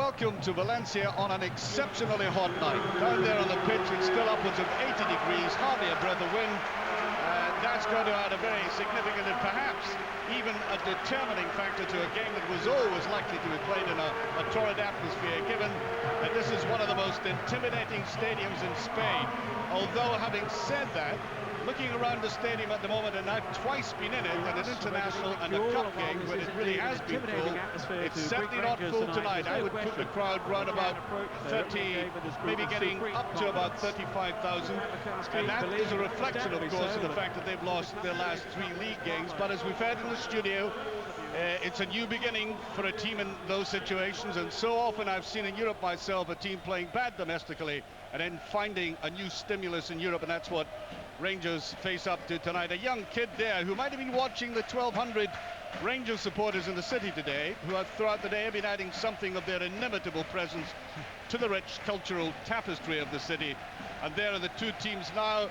welcome to Valencia on an exceptionally hot night. Down there on the pitch, it's still upwards of 80 degrees, hardly a breath of wind. That's going to add a very significant and perhaps even a determining factor to a game that was always likely to be played in a torrid atmosphere, given that this is one of the most intimidating stadiums in Spain. Although, having said that, looking around the stadium at the moment, and I've twice been in it, at an international and a cup game when it really has been full, it's certainly not full tonight. I would put the crowd round about 30, maybe getting up to about 35,000, and that is a reflection, of course, of the fact that they've lost their last 3 league games. But as we've heard in the studio, it's a new beginning for a team in those situations, and so often I've seen in Europe myself a team playing bad domestically and then finding a new stimulus in Europe, and that's what Rangers face up to tonight. A young kid there who might have been watching the 1,200 Rangers supporters in the city today, who have throughout the day have been adding something of their inimitable presence to the rich cultural tapestry of the city. And there are the two teams now.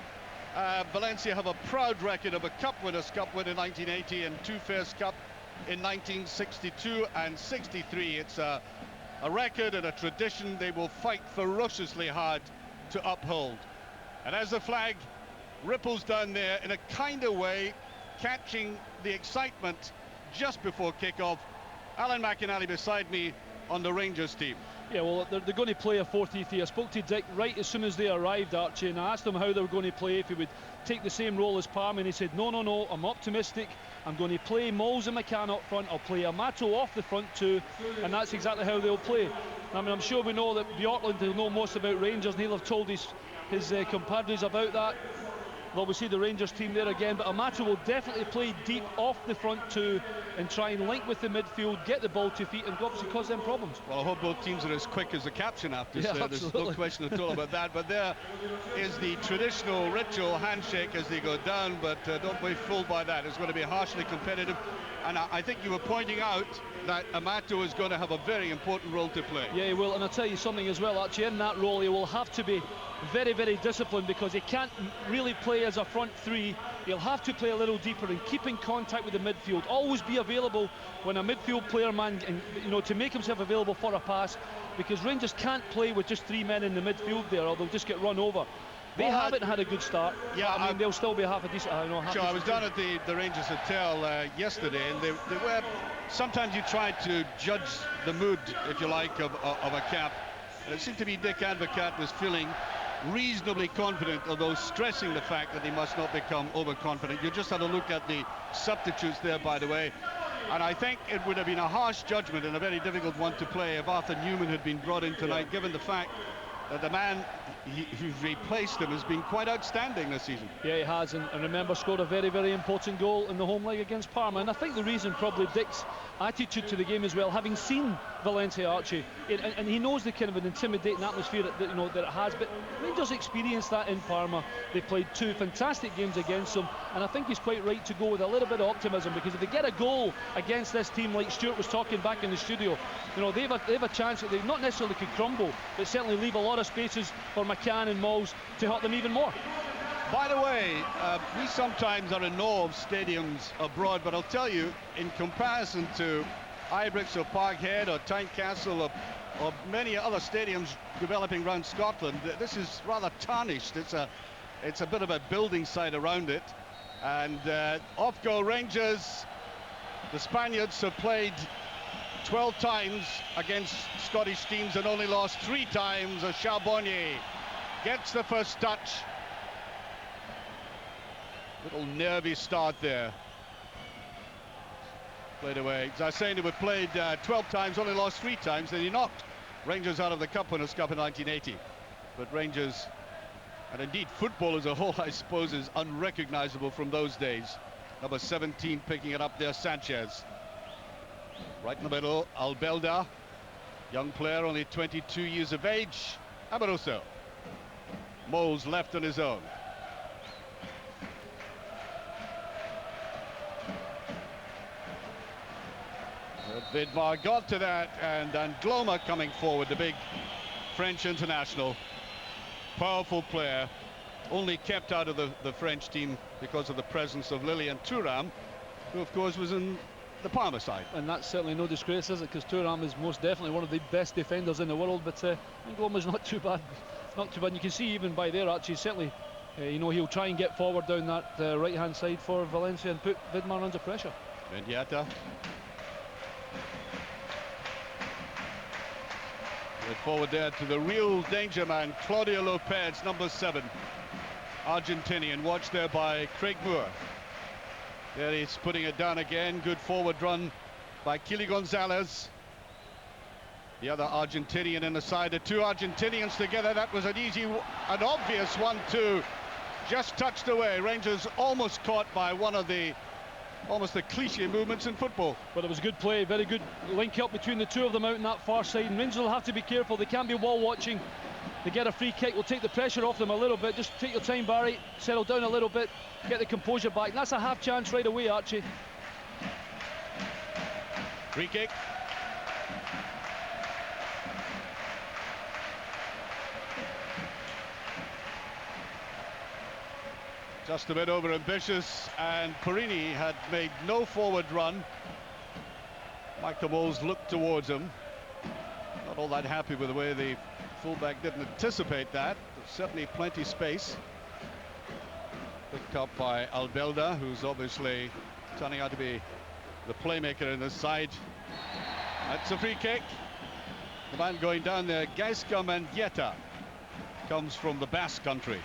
Valencia have a proud record of a Cup Winners' Cup win in 1980 and 2 Fairs Cup in 1962 and 63. It's a record and a tradition they will fight ferociously hard to uphold. And as the flag ripples down there in a kind of way, catching the excitement just before kick-off, Alan McInally beside me on the Rangers team. Yeah, well, they're going to play a 4-3-3. I spoke to Dick right as soon as they arrived, Archie, and I asked him how they were going to play, if he would take the same role as Parma, and he said, no, I'm optimistic. I'm going to play Moles and McCann up front. I'll play Amato off the front too, and that's exactly how they'll play. I mean, I'm sure we know that Bjorklund will know most about Rangers, and he'll have told his compadres about that. Well, we see the Rangers team there again, but Amato will definitely play deep off the front two and try and link with the midfield, get the ball to feet, and obviously cause them problems. Well, I hope both teams are as quick as the captain after this. There's no question at all about that. But there is the traditional ritual handshake as they go down, but don't be fooled by that. It's going to be harshly competitive. And I think you were pointing out that Amato is going to have a very important role to play. Yeah, he will, and I'll tell you something as well, actually, in that role he will have to be very, very disciplined, because he can't really play as a front three. He'll have to play a little deeper and keep in contact with the midfield. Always be available when a midfield player, to make himself available for a pass, because Rangers can't play with just 3 men in the midfield there, or they'll just get run over. They haven't had a good start. Yeah, I mean, they'll still be half a decent. Sure, I was down at the Rangers Hotel yesterday, and they were. Sometimes you try to judge the mood, if you like, of a cap. And it seemed to be Dick Advocat was feeling reasonably confident, although stressing the fact that he must not become overconfident. You just had a look at the substitutes there, by the way. And I think it would have been a harsh judgment and a very difficult one to play if Arthur Newman had been brought in tonight, given the fact that the man who's replaced him has been quite outstanding this season. Yeah, he has, and remember, scored a very, very important goal in the home leg against Parma. And I think the reason, probably Dick's attitude to the game as well, having seen Valencia, Archie, and he knows the kind of an intimidating atmosphere that it has, but Rangers experienced that in Parma. They played 2 fantastic games against them, and I think he's quite right to go with a little bit of optimism, because if they get a goal against this team, like Stuart was talking back in the studio, they've a chance that they not necessarily could crumble, but certainly leave a lot of spaces for McCann and Moles to hurt them even more. By the way, we sometimes are in awe of stadiums abroad, but I'll tell you, in comparison to Ibrox or Parkhead or Tynecastle or many other stadiums developing around Scotland, this is rather tarnished. It's a bit of a building site around it. And off go Rangers. The Spaniards have played 12 times against Scottish teams and only lost 3 times. As Charbonnier gets the first touch. Little nervy start there. Played away. As I was saying, they were played 12 times, only lost 3 times. Then he knocked Rangers out of the Cup Winners' Cup in 1980. But Rangers, and indeed football as a whole, I suppose, is unrecognizable from those days. Number 17 picking it up there, Sanchez. Right in the middle, Albelda. Young player, only 22 years of age. Amoroso. Moles left on his own. Vidmar got to that, and Gloma coming forward, the big French international. Powerful player, only kept out of the French team because of the presence of Lilian Thuram, who of course was in the Parma side. And that's certainly no disgrace, is it? Because Thuram is most definitely one of the best defenders in the world. But I think Loma's not too bad. Not too bad. You can see even by there, actually, certainly, you know, he'll try and get forward down that right-hand side for Valencia and put Vidmar under pressure. Mendieta. Get forward there to the real danger man, Claudio Lopez, number 7. Argentinian, watched there by Craig Moore. There he's putting it down again. Good forward run by Kili Gonzalez. The other Argentinian in the side. The two Argentinians together. That was an easy, an obvious 1-2. Just touched away. Rangers almost caught by one of the almost the cliche movements in football. But it was a good play, very good link up between the two of them out on that far side. And Rangers will have to be careful. They can't be wall watching. They get a free kick, will take the pressure off them a little bit. Just take your time, Barry. Settle down a little bit, get the composure back. And that's a half chance right away, Archie. Free kick. Just a bit over ambitious, and Perini had made no forward run. Michael Moles looked towards him. Not all that happy with the way the fullback didn't anticipate that. There's certainly plenty space. Picked up by Albelda, who's obviously turning out to be the playmaker in this side. That's a free kick. The man going down there, Gaisca Mendieta, comes from the Basque country.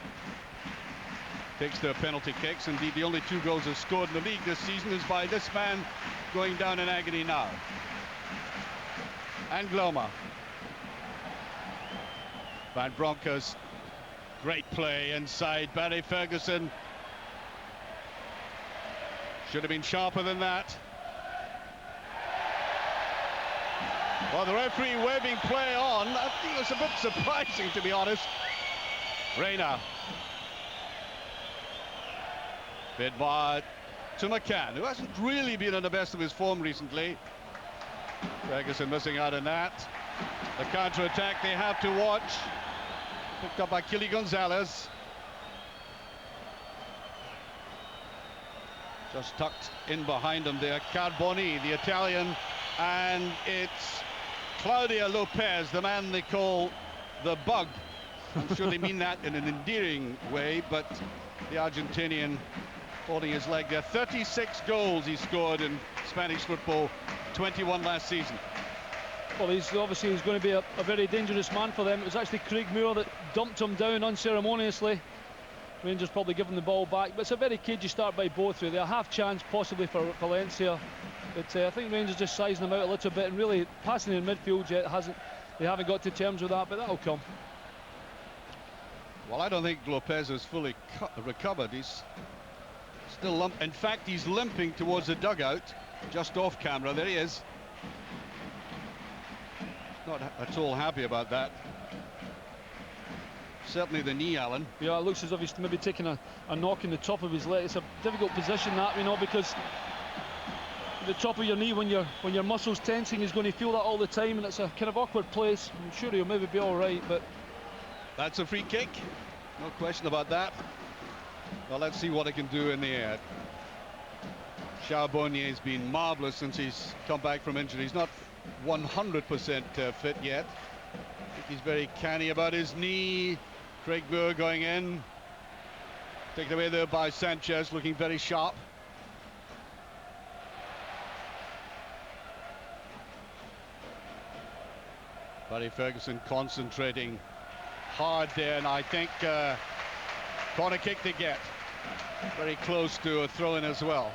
Takes their penalty kicks. Indeed, the only 2 goals he's scored in the league this season is by this man going down in agony now. And Gloma. Van Bronckhorst, great play inside. Barry Ferguson should have been sharper than that. Well, the referee waving play on. I think it was a bit surprising, to be honest. Reina. Vidmar to McCann, who hasn't really been in the best of his form recently. Ferguson missing out on that. The counter-attack they have to watch. Picked up by Kili Gonzalez. Just tucked in behind him there, Carboni, the Italian, and it's Claudio Lopez, the man they call the Bug. I'm sure they mean that in an endearing way, but the Argentinian holding his leg there. 36 goals he scored in Spanish football, 21 last season. Well, he's going to be a very dangerous man for them. It was actually Craig Moore that dumped him down unceremoniously. Rangers probably give him the ball back, but it's a very cagey start by both really. A half chance possibly for Valencia, but I think Rangers just sizing them out a little bit, and really passing in midfield yet they haven't got to terms with that, but that'll come. Well, I don't think Lopez has fully recovered. He's still in fact, he's limping towards the dugout, just off camera. There he is. Not at all happy about that. Certainly the knee, Alan. Yeah, it looks as if he's maybe taking a knock in the top of his leg. It's a difficult position, that, you know, because the top of your knee, when your muscles tensing, is going to feel that all the time, and it's a kind of awkward place. I'm sure he'll maybe be all right, but that's a free kick, no question about that. Well, let's see what he can do in the air. Charbonnier's been marvellous since he's come back from injury. He's not 100% fit yet. I think he's very canny about his knee. Craig Moore going in. Taken away there by Sanchez, looking very sharp. Barry Ferguson concentrating hard there, and I think corner kick to get. Very close to a throw-in as well.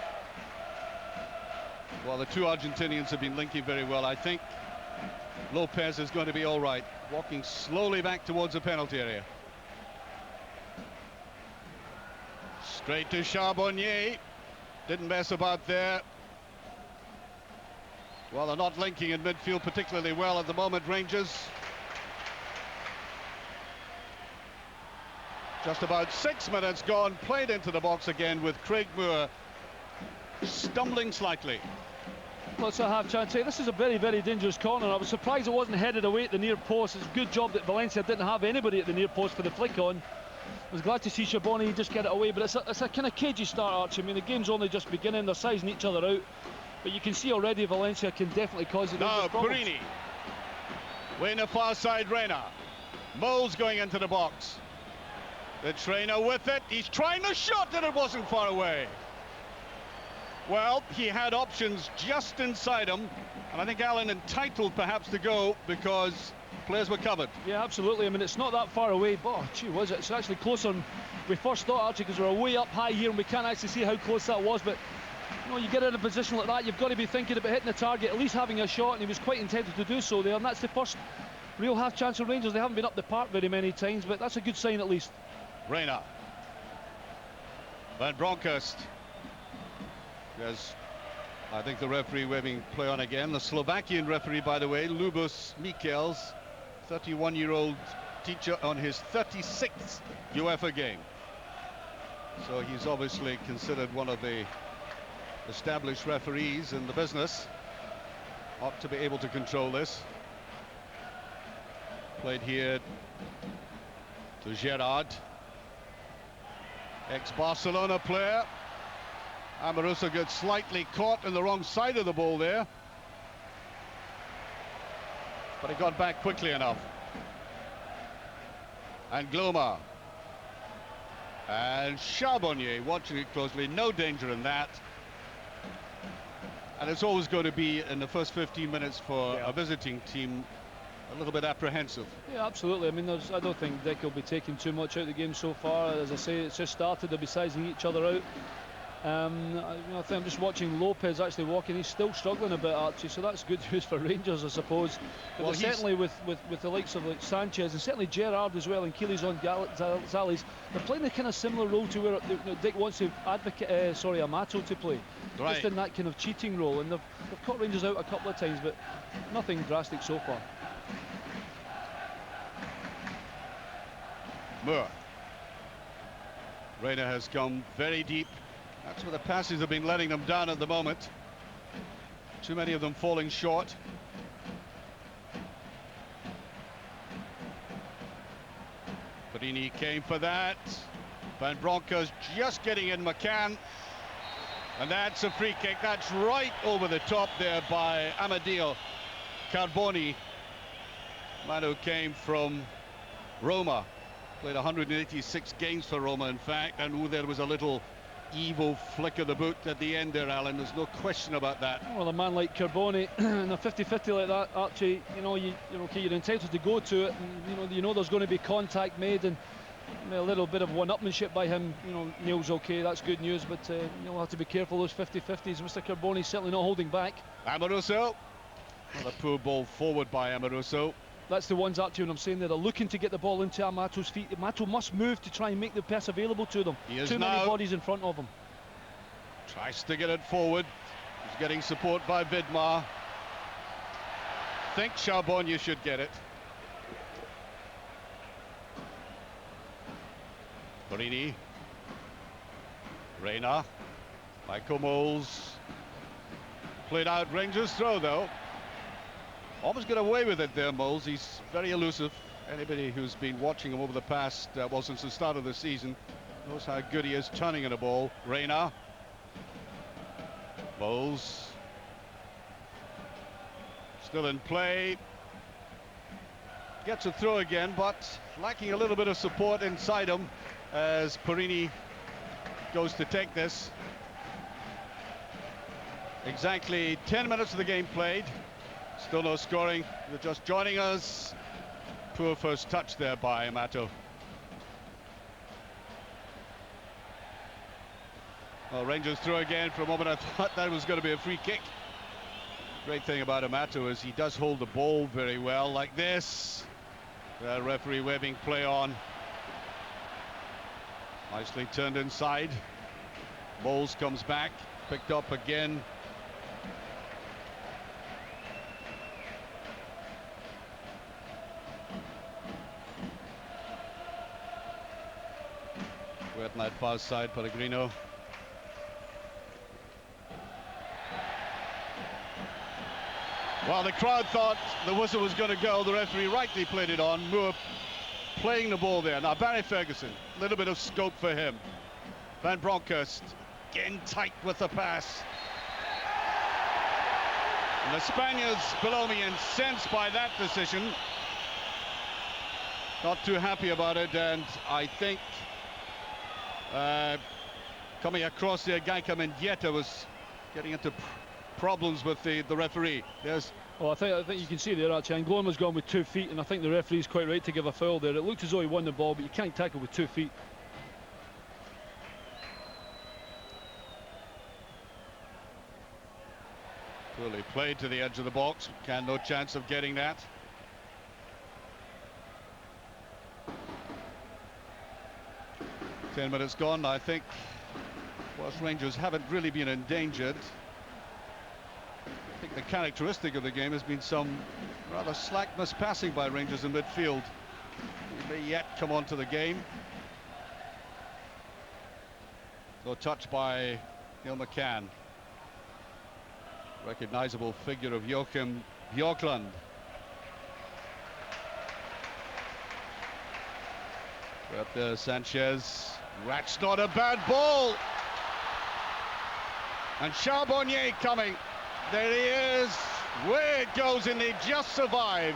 Well, the two Argentinians have been linking very well. I think Lopez is going to be all right. Walking slowly back towards the penalty area. Straight to Charbonnier. Didn't mess about there. Well, they're not linking in midfield particularly well at the moment, Rangers. Just about 6 minutes gone. Played into the box again with Craig Moore stumbling slightly. Well, it's a half chance. This is a very, very dangerous corner. I was surprised it wasn't headed away at the near post. It's a good job that Valencia didn't have anybody at the near post for the flick on. I was glad to see Charbonnier just get it away, but it's a kind of cagey start, Archie. I mean, the game's only just beginning. They're sizing each other out. But you can see already Valencia can definitely cause it. Now, Perini. Way in the far side, Reina. Moles going into the box. The trainer with it. He's trying the shot and it wasn't far away. Well, he had options just inside him. And I think Alan entitled perhaps to go because players were covered. Yeah, absolutely. I mean, it's not that far away, but oh, gee whiz, it's actually closer than we first thought, Archie, because we're way up high here and we can't actually see how close that was. But you know, you get in a position like that, you've got to be thinking about hitting the target, at least having a shot, and he was quite intended to do so there. And that's the first real half chance of Rangers. They haven't been up the park very many times, but that's a good sign at least. Reina. Van Bronckhorst. Yes, I think the referee waving play on again. The Slovakian referee, by the way, Lubos Mikels, 31-year-old teacher on his 36th UEFA game. So he's obviously considered one of the established referees in the business. Ought to be able to control this. Played here to Gerard. Ex-Barcelona player. Amoroso gets slightly caught in the wrong side of the ball there. But he got back quickly enough. And Gloma. And Charbonnier watching it closely. No danger in that. And it's always going to be in the first 15 minutes for a visiting team a little bit apprehensive. Yeah, absolutely. I mean, I don't think Dick will be taking too much out of the game so far. As I say, it's just started. They'll be sizing each other out. I think I'm just watching Lopez actually walking. He's still struggling a bit, Archie, so that's good news for Rangers, I suppose. But well, certainly with the likes of like Sanchez and certainly Gerrard as well and Keely's on Zales, they're playing a kind of similar role to where Dick wants to advocate, Amato to play. Right. Just in that kind of cheating role, and they've caught Rangers out a couple of times, but nothing drastic so far. Moore. Reina has come very deep. That's where the passes have been letting them down at the moment. Too many of them falling short. Perini came for that. Van Bronckhorst just getting in McCann. And that's a free kick. That's right over the top there by Amadeo Carboni. Man who came from Roma. Played 186 games for Roma, in fact. And there was a little evil flick of the boot at the end there, Alan. There's no question about that. Well, a man like Carboni in a 50-50 like that, Archie, you're entitled to go to it, and you know there's going to be contact made, and a little bit of one-upmanship by him. Neil's okay, that's good news, but you'll have to be careful those 50-50s. Mr. Carboni certainly not holding back. Amoroso. Well, a poor ball forward by Amoroso. That's the ones, Archie, when I'm saying they're looking to get the ball into Amato's feet. Amato must move to try and make the pass available to them. Too many bodies in front of him. Tries to get it forward. He's getting support by Vidmar. Think Charbonnier should get it. Perini. Reina. Michael Moles. Played out, Rangers throw though. Almost got away with it there, Moles. He's very elusive. Anybody who's been watching him over the past, since the start of the season, knows how good he is turning in a ball. Reina. Moles. Still in play. Gets a throw again, but lacking a little bit of support inside him as Perini goes to take this. Exactly 10 minutes of the game played. Still no scoring. You're just joining us. Poor first touch there by Amato. Well, Rangers throw again. For a moment I thought that was going to be a free kick. Great thing about Amato is he does hold the ball very well, like this. The referee waving play on. Nicely turned inside. Moles comes back, picked up again. We're at that far side, Pellegrino. Well, the crowd thought the whistle was going to go. The referee rightly played it on. Moore playing the ball there. Now, Barry Ferguson, a little bit of scope for him. Van Bronckhorst getting tight with the pass. And the Spaniards below me incensed by that decision. Not too happy about it, and I think coming across there, Gaika Mendieta was getting into problems with the referee. There's I think you can see there actually, and Gloma's gone with 2 feet, and I think the referee's quite right to give a foul there. It looked as though he won the ball, but you can't tackle with 2 feet. Poorly played to the edge of the box. No chance of getting that. Ten minutes gone. I think whilst Rangers haven't really been endangered, I think the characteristic of the game has been some rather slackness passing by Rangers in midfield. He may yet come onto the game. No touch by Neil McCann. Recognisable figure of Joachim Björklund. But Sanchez. That's not a bad ball. And Charbonnier coming. There he is. Where it goes, and they just survive.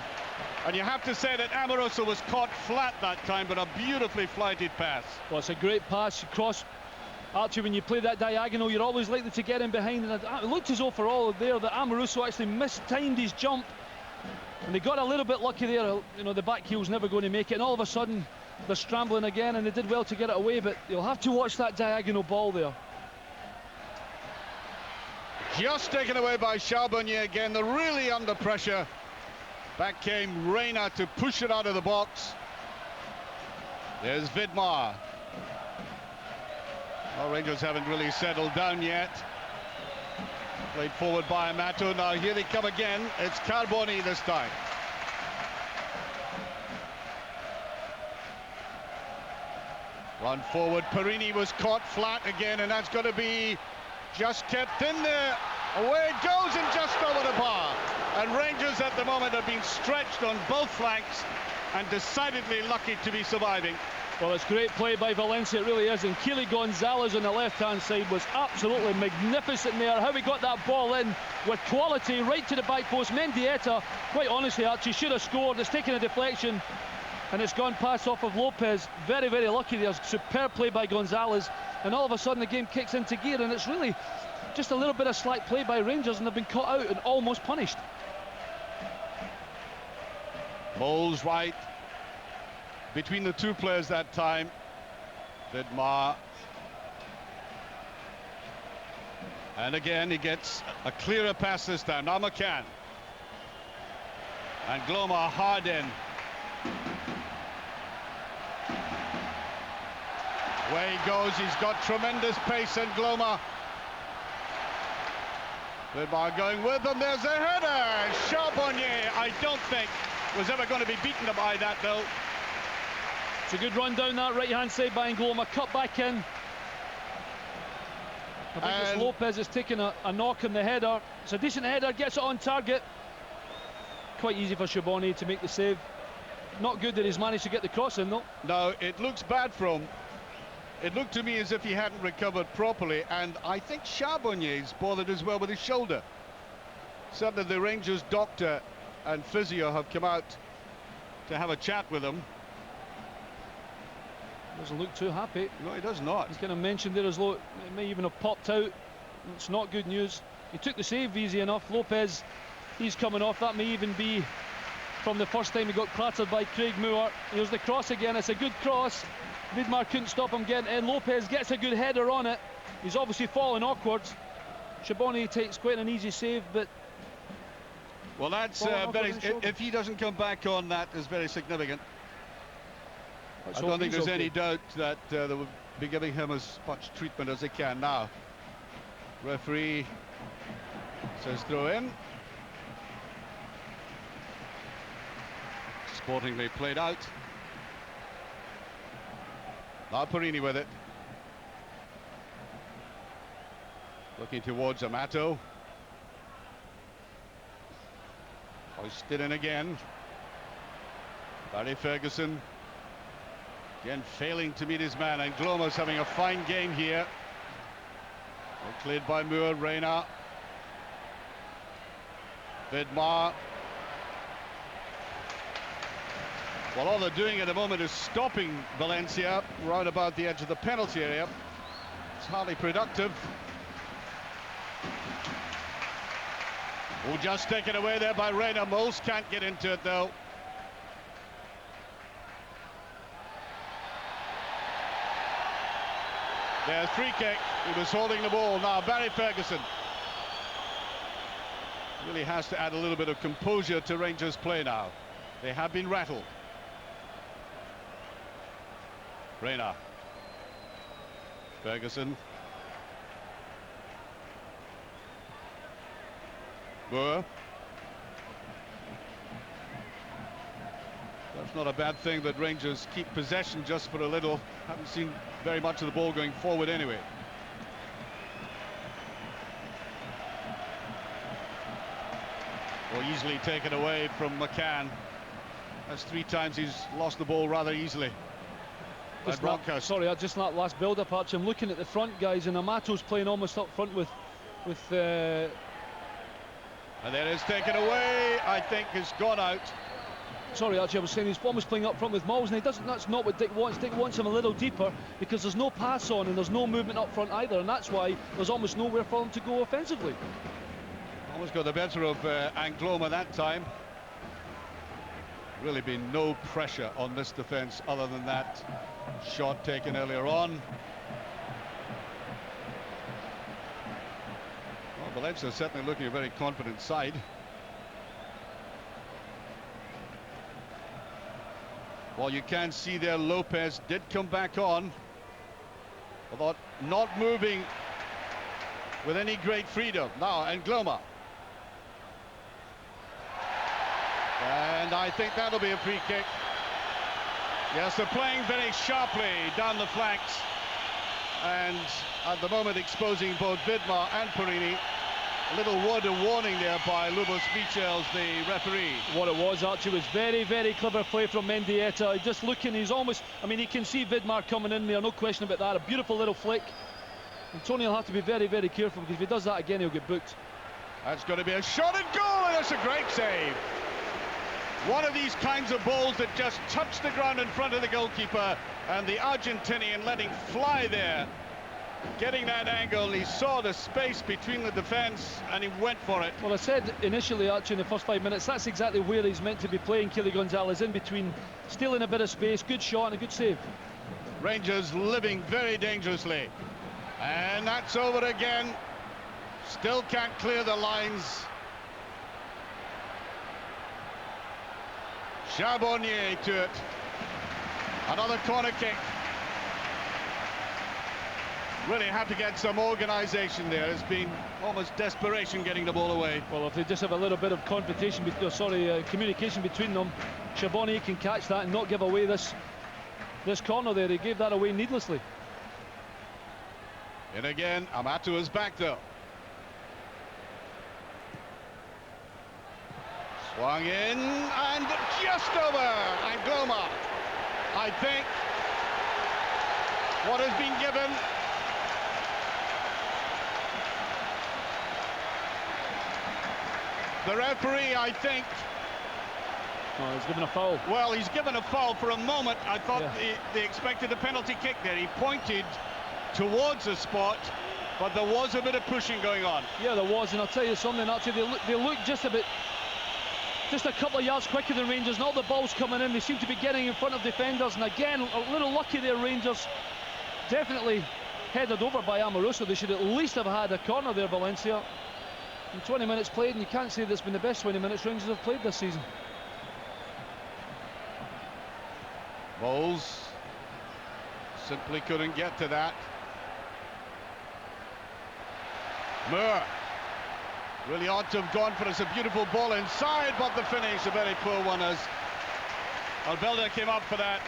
And you have to say that Amoroso was caught flat that time, but a beautifully flighted pass. Well, it's a great pass across. Archie, when you play that diagonal, you're always likely to get in behind, and it looked as though for all there that Amoroso actually mistimed his jump, and they got a little bit lucky there. You know, the back heel's never going to make it, and all of a sudden they're scrambling again, and they did well to get it away, but you'll have to watch that diagonal ball there. Just taken away by Charbonnier again. They're really under pressure. Back came Reina to push it out of the box. There's Vidmar. Well, Rangers haven't really settled down yet. Played forward by Amato. Now here they come again. It's Carboni this time. Run forward. Perini was caught flat again, and that's got to be just kept in there. Away it goes, and just over the bar. And Rangers at the moment have been stretched on both flanks and decidedly lucky to be surviving. Well, it's great play by Valencia, it really is, and Keely Gonzalez on the left-hand side was absolutely magnificent there. How he got that ball in with quality right to the back post. Mendieta, quite honestly, Archie, should have scored. It's taken a deflection, and it's gone past off of Lopez. Very, very lucky there. Superb play by Gonzalez, and all of a sudden the game kicks into gear, and it's really just a little bit of slack play by Rangers, and they've been caught out and almost punished. Moles right between the two players that time. Vidmar. And again he gets a clearer pass this time. Now McCann. And Gloma hard in. Away he goes. He's got tremendous pace, and Gloma. Vidmar going with them. There's a header. Charbonnier, I don't think, was ever going to be beaten by that, though. It's a good run down that right-hand side by Gloma, cut back in. I think it's Lopez has taken a knock on the header. It's a decent header, gets it on target. Quite easy for Charbonnier to make the save. Not good that he's managed to get the cross in, though. No, it looks bad for him. It looked to me as if he hadn't recovered properly, and I think Charbonnier's bothered as well with his shoulder. Certainly the Rangers doctor and physio have come out to have a chat with him. Doesn't look too happy. No, he does not. He's kind of mentioned there as though it may even have popped out. It's not good news. He took the save easy enough. Lopez, he's coming off. That may even be from the first time he got clattered by Craig Moore. Here's the cross again. It's a good cross. Vidmar couldn't stop him getting in. Lopez gets a good header on it. He's obviously fallen awkward. Charbonnier takes quite an easy save, but well, that's very. If he doesn't come back on, that is very significant. I don't think there's any doubt that they will be giving him as much treatment as they can now. Referee says throw in. Sportingly played out. Now Perini with it. Looking towards Amato. Hoisted in again. Barry Ferguson. Again failing to meet his man, and Gloma's having a fine game here. Well, cleared by Moore. Reina. Vidmar. Well, all they're doing at the moment is stopping Valencia round about the edge of the penalty area. It's hardly productive. Oh, just taken away there by Reina. Mols can't get into it though. There's free kick. He was holding the ball. Now Barry Ferguson really has to add a little bit of composure to Rangers' play now. They have been rattled. Reina. Ferguson. Moore. That's not a bad thing that Rangers keep possession just for a little. Haven't seen very much of the ball going forward anyway. Or easily taken away from McCann. That's 3 times he's lost the ball rather easily. Sorry, just that last build-up, Archie. I'm looking at the front guys, and Amato's playing almost up front with. And there it's taken away. I think it's gone out. Sorry, Archie, I was saying he's almost playing up front with Mols, and he doesn't. That's not what Dick wants. Dick wants him a little deeper because there's no pass on and there's no movement up front either, and that's why there's almost nowhere for him to go offensively. Almost got the better of Angloma that time. Really been no pressure on this defence other than that shot taken earlier on. Well, Valencia certainly looking a very confident side. Well, you can see there Lopez did come back on, although not moving with any great freedom. Now Angloma. And I think that'll be a free kick. Yes, they're playing very sharply down the flanks, and at the moment exposing both Vidmar and Perini. A little word of warning there by Lubos Michels, the referee. What it was, Archie, was very, very clever play from Mendieta. Just looking, he's almost, I mean, he can see Vidmar coming in there, no question about that. A beautiful little flick. And Tony will have to be very, very careful, because if he does that again, he'll get booked. That's going to be a shot and goal, and that's a great save. One of these kinds of balls that just touched the ground in front of the goalkeeper, and the Argentinian letting fly there. Getting that angle, he saw the space between the defence and he went for it. Well, I said initially, Archie, in the first 5 minutes, that's exactly where he's meant to be playing, Kelly Gonzalez, in between, stealing a bit of space, good shot and a good save. Rangers living very dangerously, and that's over again. Still can't clear the lines. Charbonnier to it. Another corner kick. Really had to get some organisation there. It's been almost desperation getting the ball away. Well, if they just have a little bit of communication between them, Charbonnier can catch that and not give away this corner there. He gave that away needlessly. And again, Amato is back though. Swung in and just over. Angloma, I think, what has been given. The referee, I think... Oh, he's given a foul. Well, he's given a foul for a moment. I thought they expected a penalty kick there. He pointed towards the spot, but there was a bit of pushing going on. Yeah, there was, and I'll tell you something, actually, they look just a couple of yards quicker than Rangers, and all the balls coming in, they seem to be getting in front of defenders, and again, a little lucky there, Rangers. Definitely headed over by Amoroso. They should at least have had a corner there, Valencia. And 20 minutes played, and you can't say that's been the best 20 minutes Rangers have played this season. Mols simply couldn't get to that. Moore really ought to have gone for it. It's a beautiful ball inside, but the finish, a very poor one as Albelda came up for that.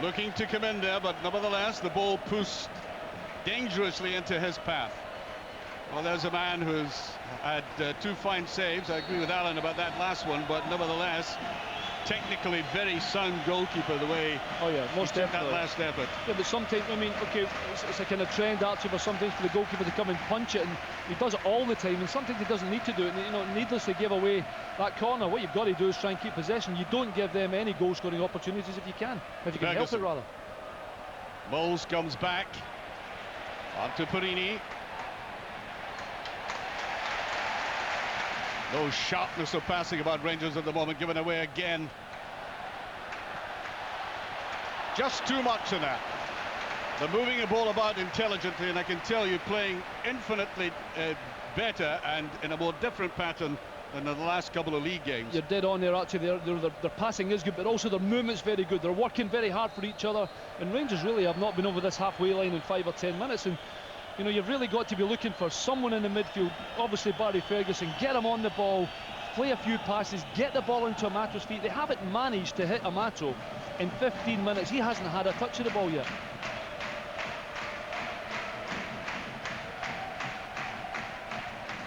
Looking to come in there, but nevertheless, the ball pushed dangerously into his path. Well, there's a man who's had 2 fine saves. I agree with Alan about that last one, but nevertheless, technically very sound goalkeeper, the way Oh yeah, most he took that definitely. last effort. Yeah, but sometimes, I mean, okay, it's a kind of trend actually for sometimes for the goalkeeper to come and punch it, and he does it all the time, and sometimes he doesn't need to do it, and, you know, needlessly give away that corner. What you've got to do is try and keep possession. You don't give them any goal-scoring opportunities if you can help it, rather. Moles comes back onto Perini. No sharpness of passing about Rangers at the moment, given away again. Just too much of that. They're moving the ball about intelligently, and I can tell you playing infinitely better and in a more different pattern than in the last couple of league games. You're dead on there, actually. Their passing is good, but also their movement's very good. They're working very hard for each other, and Rangers really have not been over this halfway line in 5 or 10 minutes. And you know, you've really got to be looking for someone in the midfield, obviously Barry Ferguson, get him on the ball, play a few passes, get the ball into Amato's feet. They haven't managed to hit Amato in 15 minutes. He hasn't had a touch of the ball yet.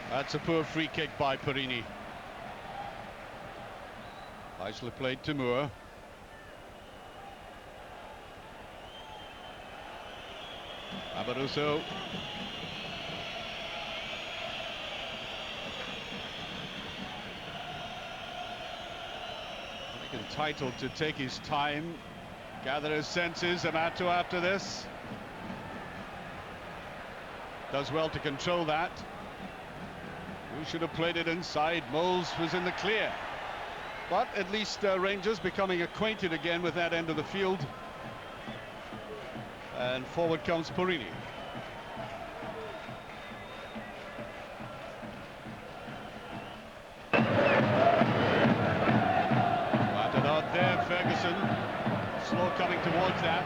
That's a poor free kick by Perini. Nicely played to Moore. Abaruso. I think entitled to take his time, gather his senses. Amato after this does well to control that. Who should have played it inside? Moles was in the clear, but at least Rangers becoming acquainted again with that end of the field. And forward comes Perini. Batted out there, Ferguson. Slow coming towards that.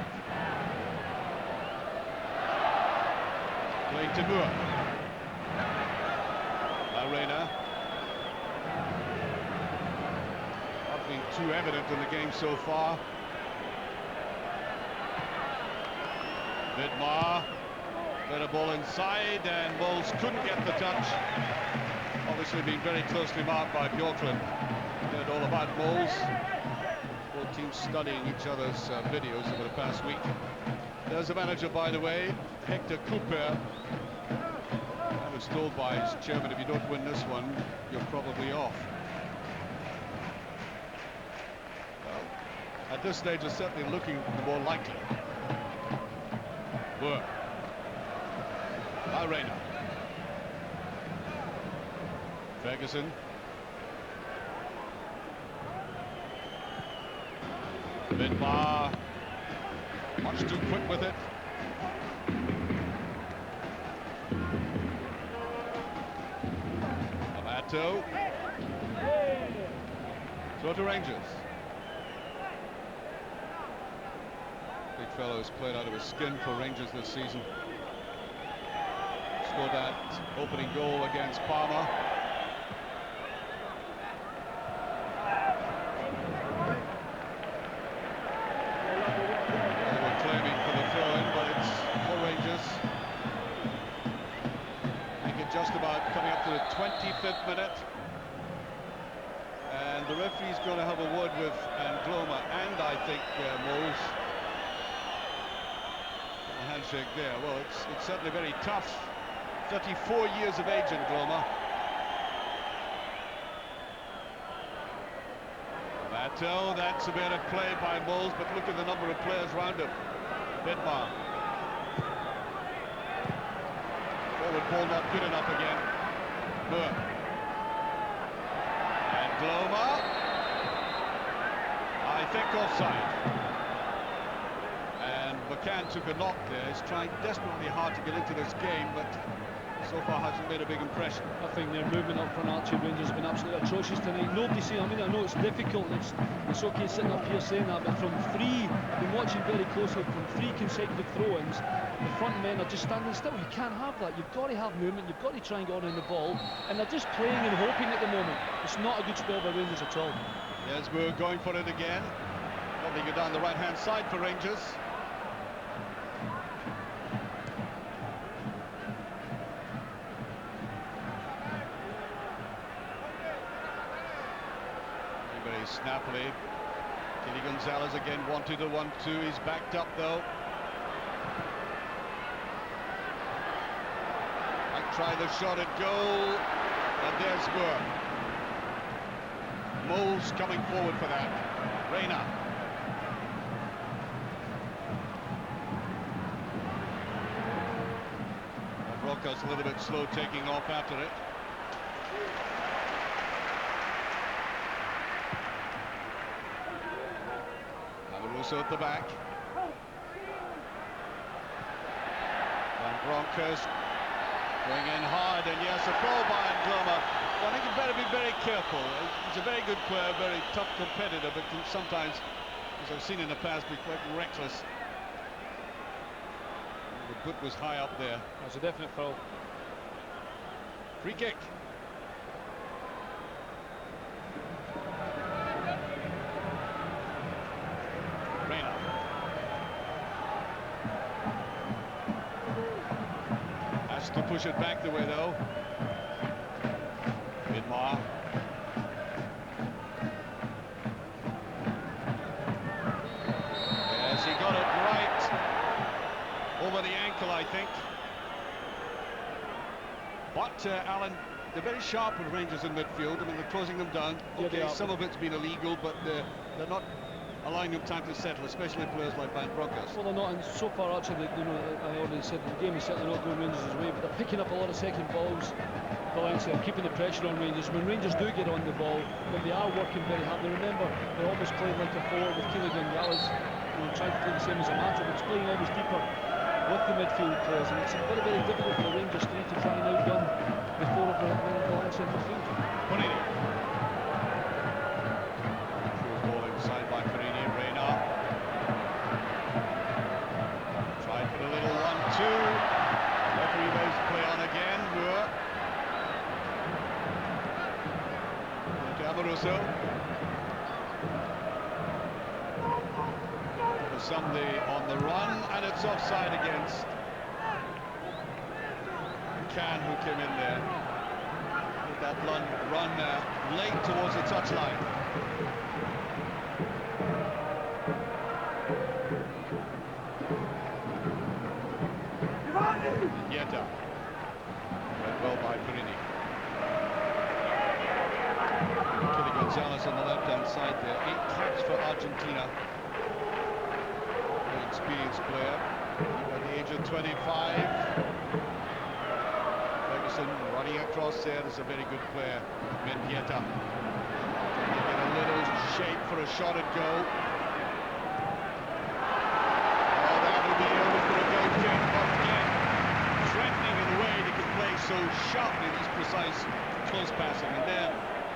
Playing to Moore. Arena. Not been too evident in the game so far. Vidmar, better ball inside, and Moles couldn't get the touch. Obviously being very closely marked by Bjorklund. Heard all about Moles. Both teams studying each other's videos over the past week. There's the manager, by the way, Hector Cooper. I was told by his chairman, if you don't win this one, you're probably off. Well, at this stage, it's certainly looking the more likely. Moore. Arena. Ferguson. Vidmar. Much too quick with it. Amato. Throw to Rangers. Big fellow has played out of his skin for Rangers this season. Scored that opening goal against Parma. They were claiming for the throw-in, but it's for Rangers. I think it's just about coming up to the 25th minute. And the referee's going to have a word with Angloma and I think Moles. Handshake there. Well, it's certainly very tough. 34 years of age in Gloma. Amato, that's a bit of play by Moles, but look at the number of players around him. Vidmar. Forward ball not good enough again. Moore. And Gloma. I think offside. McCann took a knock there. He's trying desperately hard to get into this game, but so far hasn't made a big impression. I think their movement up front, Archie, Rangers have been absolutely atrocious tonight. Nobody saying, I mean, I know it's difficult, it's okay sitting up here saying that, but from three, I've been watching very closely, from 3 consecutive throw-ins, the front men are just standing still. You can't have that. You've got to have movement, you've got to try and get on in the ball, and they're just playing and hoping at the moment. It's not a good spell by Rangers at all. Yes, we're going for it again. Probably go down the right-hand side for Rangers. very snappily. Kelly Gonzalez again wanted a 1-2. He's backed up though. Might try the shot at goal. And there's Moore. Moles coming forward for that. Reina. Rocca's a little bit slow taking off after it. Amoroso at the back. Van Bronckhorst going in hard, and yes, a ball by Gloma. Well, I think you better be very careful. He's a very good player, very tough competitor, but can sometimes, as I've seen in the past, be quite reckless. The foot was high up there. That's a definite foul. Free kick. Reina. Has to push it back the way though. Vidmar. Yes, he got it right over the ankle, I think. But Alan, they're very sharp with Rangers in midfield. I mean, they're closing them down. Okay, some of it's been illegal, but they're not allowing them time to settle, especially players like Van Bronckhorst. Well, they're not, and so far actually, you know, I already said the game is certainly not going Rangers' way, but they're picking up a lot of second balls. Valencia keeping the pressure on Rangers. When Rangers do get on the ball, but they are working very hard. Now remember, they're almost playing like a 4 with Kelly Gonzalez, you know, trying to play the same as a Mato, but it's playing always deeper with the midfield players, and it's very, very difficult for the Rangers to try and outgun the 4 of Valencia in midfield. Bonini. Ball inside by Perini. Reina. Tried for a little 1-2. Referee makes play on again. Moore. To Amoroso. For Sunday on the run, and it's offside against Can, who came in there. That run late towards the touchline. Yeta. Read well by Perini. Kelly Gonzalez on the left-hand side there. 8 caps for Argentina. Very experienced player. At the age of 25. Running across there's a very good player, Mendieta. Get a little shape for a shot at goal. Oh, that will be over for a goal kick. But again, threatening in a way they can play so sharply, these precise close passing. And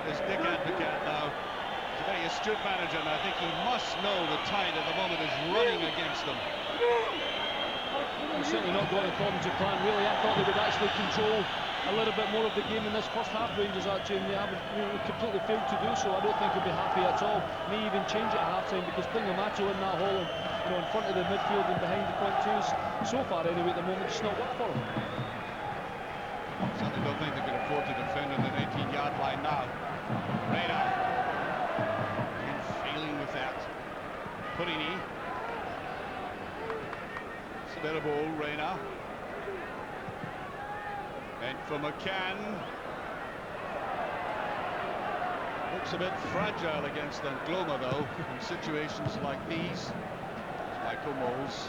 there's Dick Advocat now. He's a very astute manager, and I think he must know the tide at the moment is running against them. They're certainly not going according to plan, really. I thought they would actually control a little bit more of the game in this first half, Rangers, actually, and they haven't completely failed to do so. I don't think they'll be happy at all. May even change it at half-time, because putting a Mato in that hole, you know, in front of the midfield and behind the front twos, so far anyway at the moment, it's not worked for them. Certainly don't think they can afford to defend on an 18-yard line now. Reina. Failing with that. Perini. It's a better ball, Reina. And for McCann. Looks a bit fragile against Angloma, though, in situations like these. Michael Moles.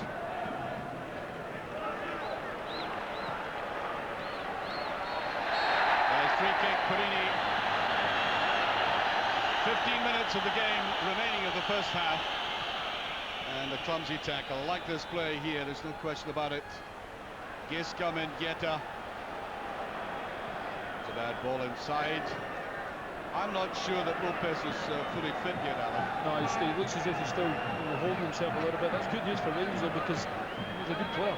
There's free kick, Perini. 15 minutes of the game remaining of the first half. And a clumsy tackle. I like this play here, there's no question about it. Giscom and Guetta. It's a bad ball inside. I'm not sure that Lopez is fully fit yet, Alan. No, he looks as if he's still holding himself a little bit. That's good news for Rangers, though, because he's a good player.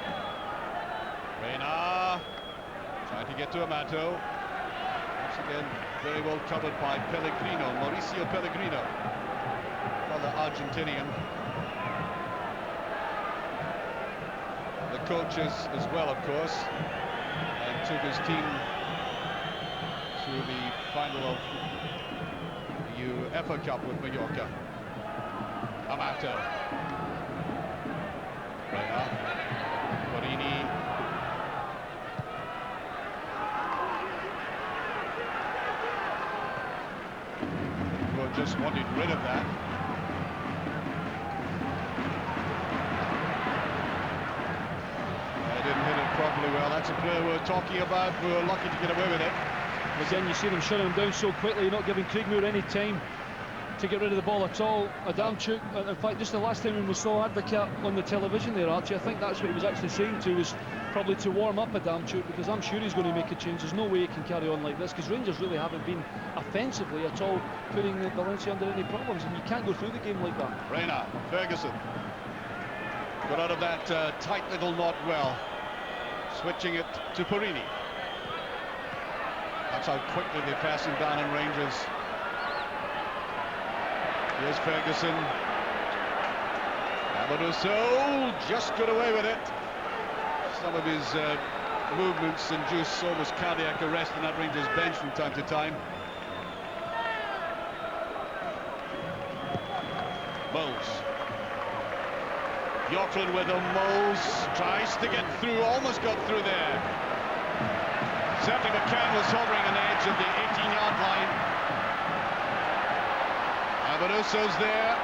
Reina trying to get to Amato. Once again, very well covered by Pellegrino, Mauricio Pellegrino, another Argentinian. The coaches as well, of course, and took his team to the final of the UEFA Cup with Mallorca. Amato. Reina. Borini. Well, just wanted rid of that. Didn't hit it properly well. That's a player we're talking about. We were lucky to get away with it. Again, you see them shutting him down so quickly. You're not giving Craigmore any time to get rid of the ball at all. Adamchuk, in fact, just the last time when we saw Advocat on the television there, Archie, I think that's what he was actually saying to, was probably to warm up Adamchuk, because I'm sure he's going to make a change. There's no way he can carry on like this, because Rangers really haven't been offensively at all putting Valencia under any problems, and you can't go through the game like that. Reina, Ferguson got out of that tight little knot well, switching it to Porini. That's how quickly they pass him down in Rangers. Here's Ferguson. Amoruso just got away with it. Some of his movements induce almost cardiac arrest in that Rangers bench from time to time. Moles. Bjorklund with a Moles. Tries to get through, almost got through there. Certainly McCann was hovering on the edge of the 18-yard line. Amoruso's there.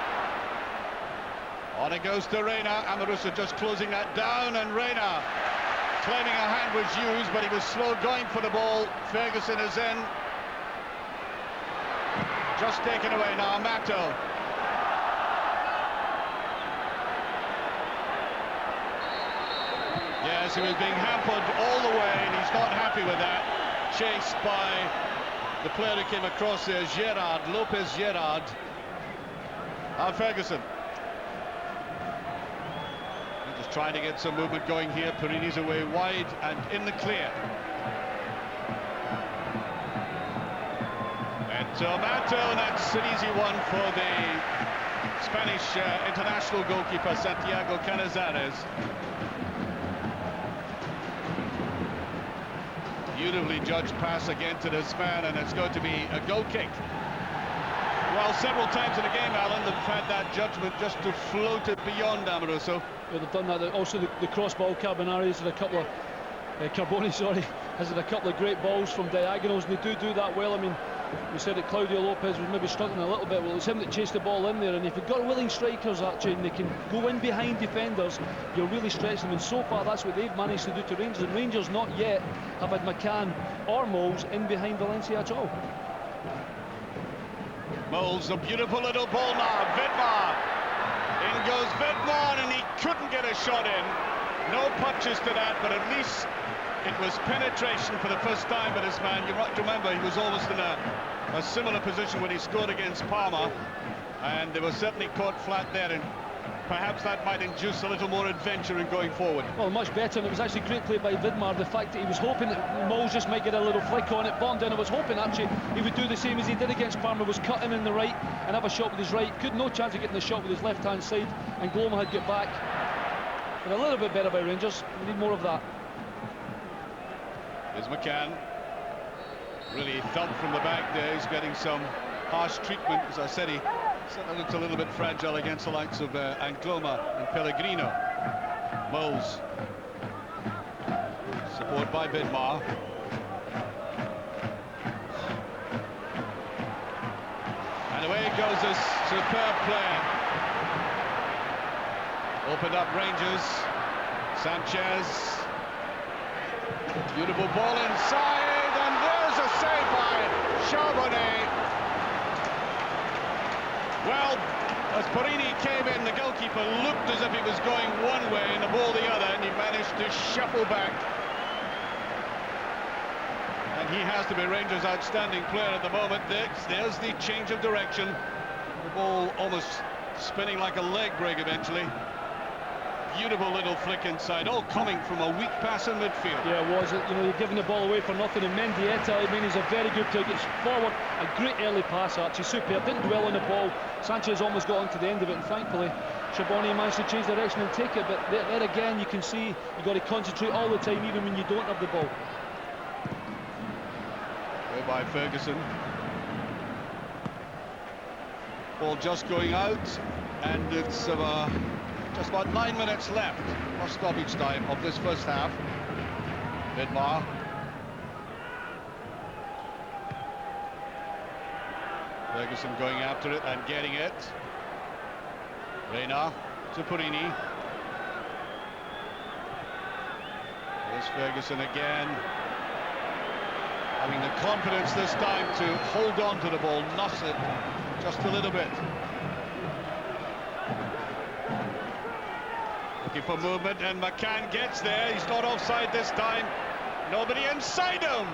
On it goes to Reina. Amoruso just closing that down, and Reina claiming a hand was used, but he was slow going for the ball. Ferguson is in. Just taken away now, Mato. Yes, he was being hampered all the way, and he's not happy with that. Chased by the player who came across there, Gerard, Lopez Gerard. Ferguson. He's just trying to get some movement going here. Perini's away wide and in the clear. And Mato, that's an easy one for the Spanish international goalkeeper, Santiago Canizares. Beautifully judged pass again to this man, and it's going to be a goal kick. Well, several times in the game, Alan, they've had that judgment just to float it beyond Amoruso. Yeah, they've done that. Also, the cross ball, Carbonari has had a couple of Carboni, sorry, has had a couple of great balls from diagonals, and they do that well. I mean, we said that Claudio Lopez was maybe struggling a little bit. Well, it's him that chased the ball in there, and if you've got willing strikers, actually, and they can go in behind defenders, you'll really stretch them. And so far, that's what they've managed to do to Rangers. And Rangers not yet have had McCann or Moles in behind Valencia at all. Moles, a beautiful little ball now. Vidmar. In goes Vidmar, and he couldn't get a shot in. No punches to that, but at least it was penetration for the first time by this man. You might remember he was almost in a similar position when he scored against Parma, and they were certainly caught flat there, and perhaps that might induce a little more adventure in going forward. Well, much better, and it was actually great play by Vidmar. The fact that he was hoping that Moles just might get a little flick on it, bottomed down. I was hoping actually he would do the same as he did against Parma, was cut in the right and have a shot with his right. Good, no chance of getting the shot with his left-hand side, and Gloma had got back. But a little bit better by Rangers. We need more of that. Here's McCann. Really thumped from the back there. He's getting some harsh treatment. As I said, he certainly looked a little bit fragile against the likes of Angloma and Pellegrino. Moles. Support by Vidmar. And away goes this superb play. Opened up Rangers. Sanchez. Beautiful ball inside, and there's a save by Charbonnet. Well, as Porini came in, the goalkeeper looked as if he was going one way and the ball the other, and he managed to shuffle back. And he has to be Rangers' outstanding player at the moment. There's the change of direction. The ball almost spinning like a leg break eventually. Beautiful little flick inside, all coming from a weak pass in midfield. Yeah, it was. You know, you're giving the ball away for nothing, and Mendieta, I mean, he's a very good player. Gets forward, a great early pass, actually, superb. Didn't dwell on the ball. Sanchez almost got onto the end of it, and thankfully, Charbonnet managed to change direction and take it. But there again, you can see you've got to concentrate all the time, even when you don't have the ball. Go by Ferguson. Ball just going out, and it's just about 9 minutes left for stoppage time of this first half. Vidmar. Ferguson going after it and getting it. Reina to Purini. There's Ferguson again. Having the confidence this time to hold on to the ball, nuss it just a little bit. Looking for movement, and McCann gets there. He's not offside this time. Nobody inside him.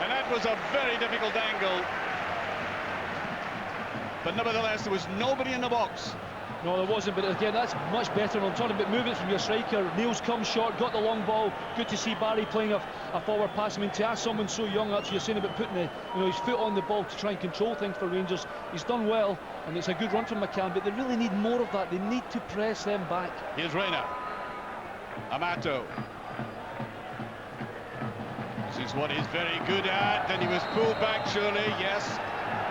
And that was a very difficult angle. But nevertheless, there was nobody in the box. No, there wasn't, but again, that's much better. I'm talking about movement from your striker. Neil's come short, got the long ball. Good to see Barry playing a forward pass. I mean, to ask someone so young, actually, you're saying about putting his foot on the ball to try and control things for Rangers. He's done well, and it's a good run from McCann, but they really need more of that. They need to press them back. Here's Reina. Amato. This is what he's very good at, and he was pulled back, surely, yes.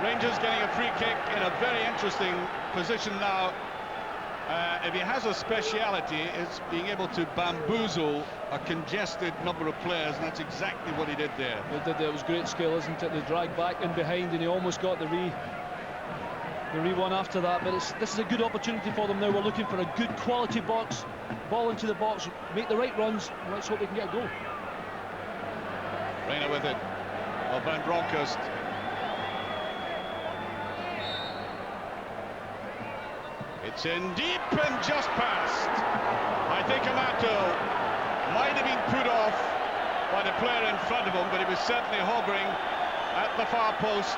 Rangers getting a free kick in a very interesting position now. If he has a speciality, it's being able to bamboozle a congested number of players, and that's exactly what he did there. He did there. It was great skill, isn't it? They dragged back in behind, and he almost got the re-one after that. But this is a good opportunity for them now. We're looking for a good quality box, ball into the box, make the right runs, and let's hope they can get a goal. Reina with it. Well, Van Bronckhorst. It's in deep and just past. I think Amato might have been put off by the player in front of him, but he was certainly hovering at the far post.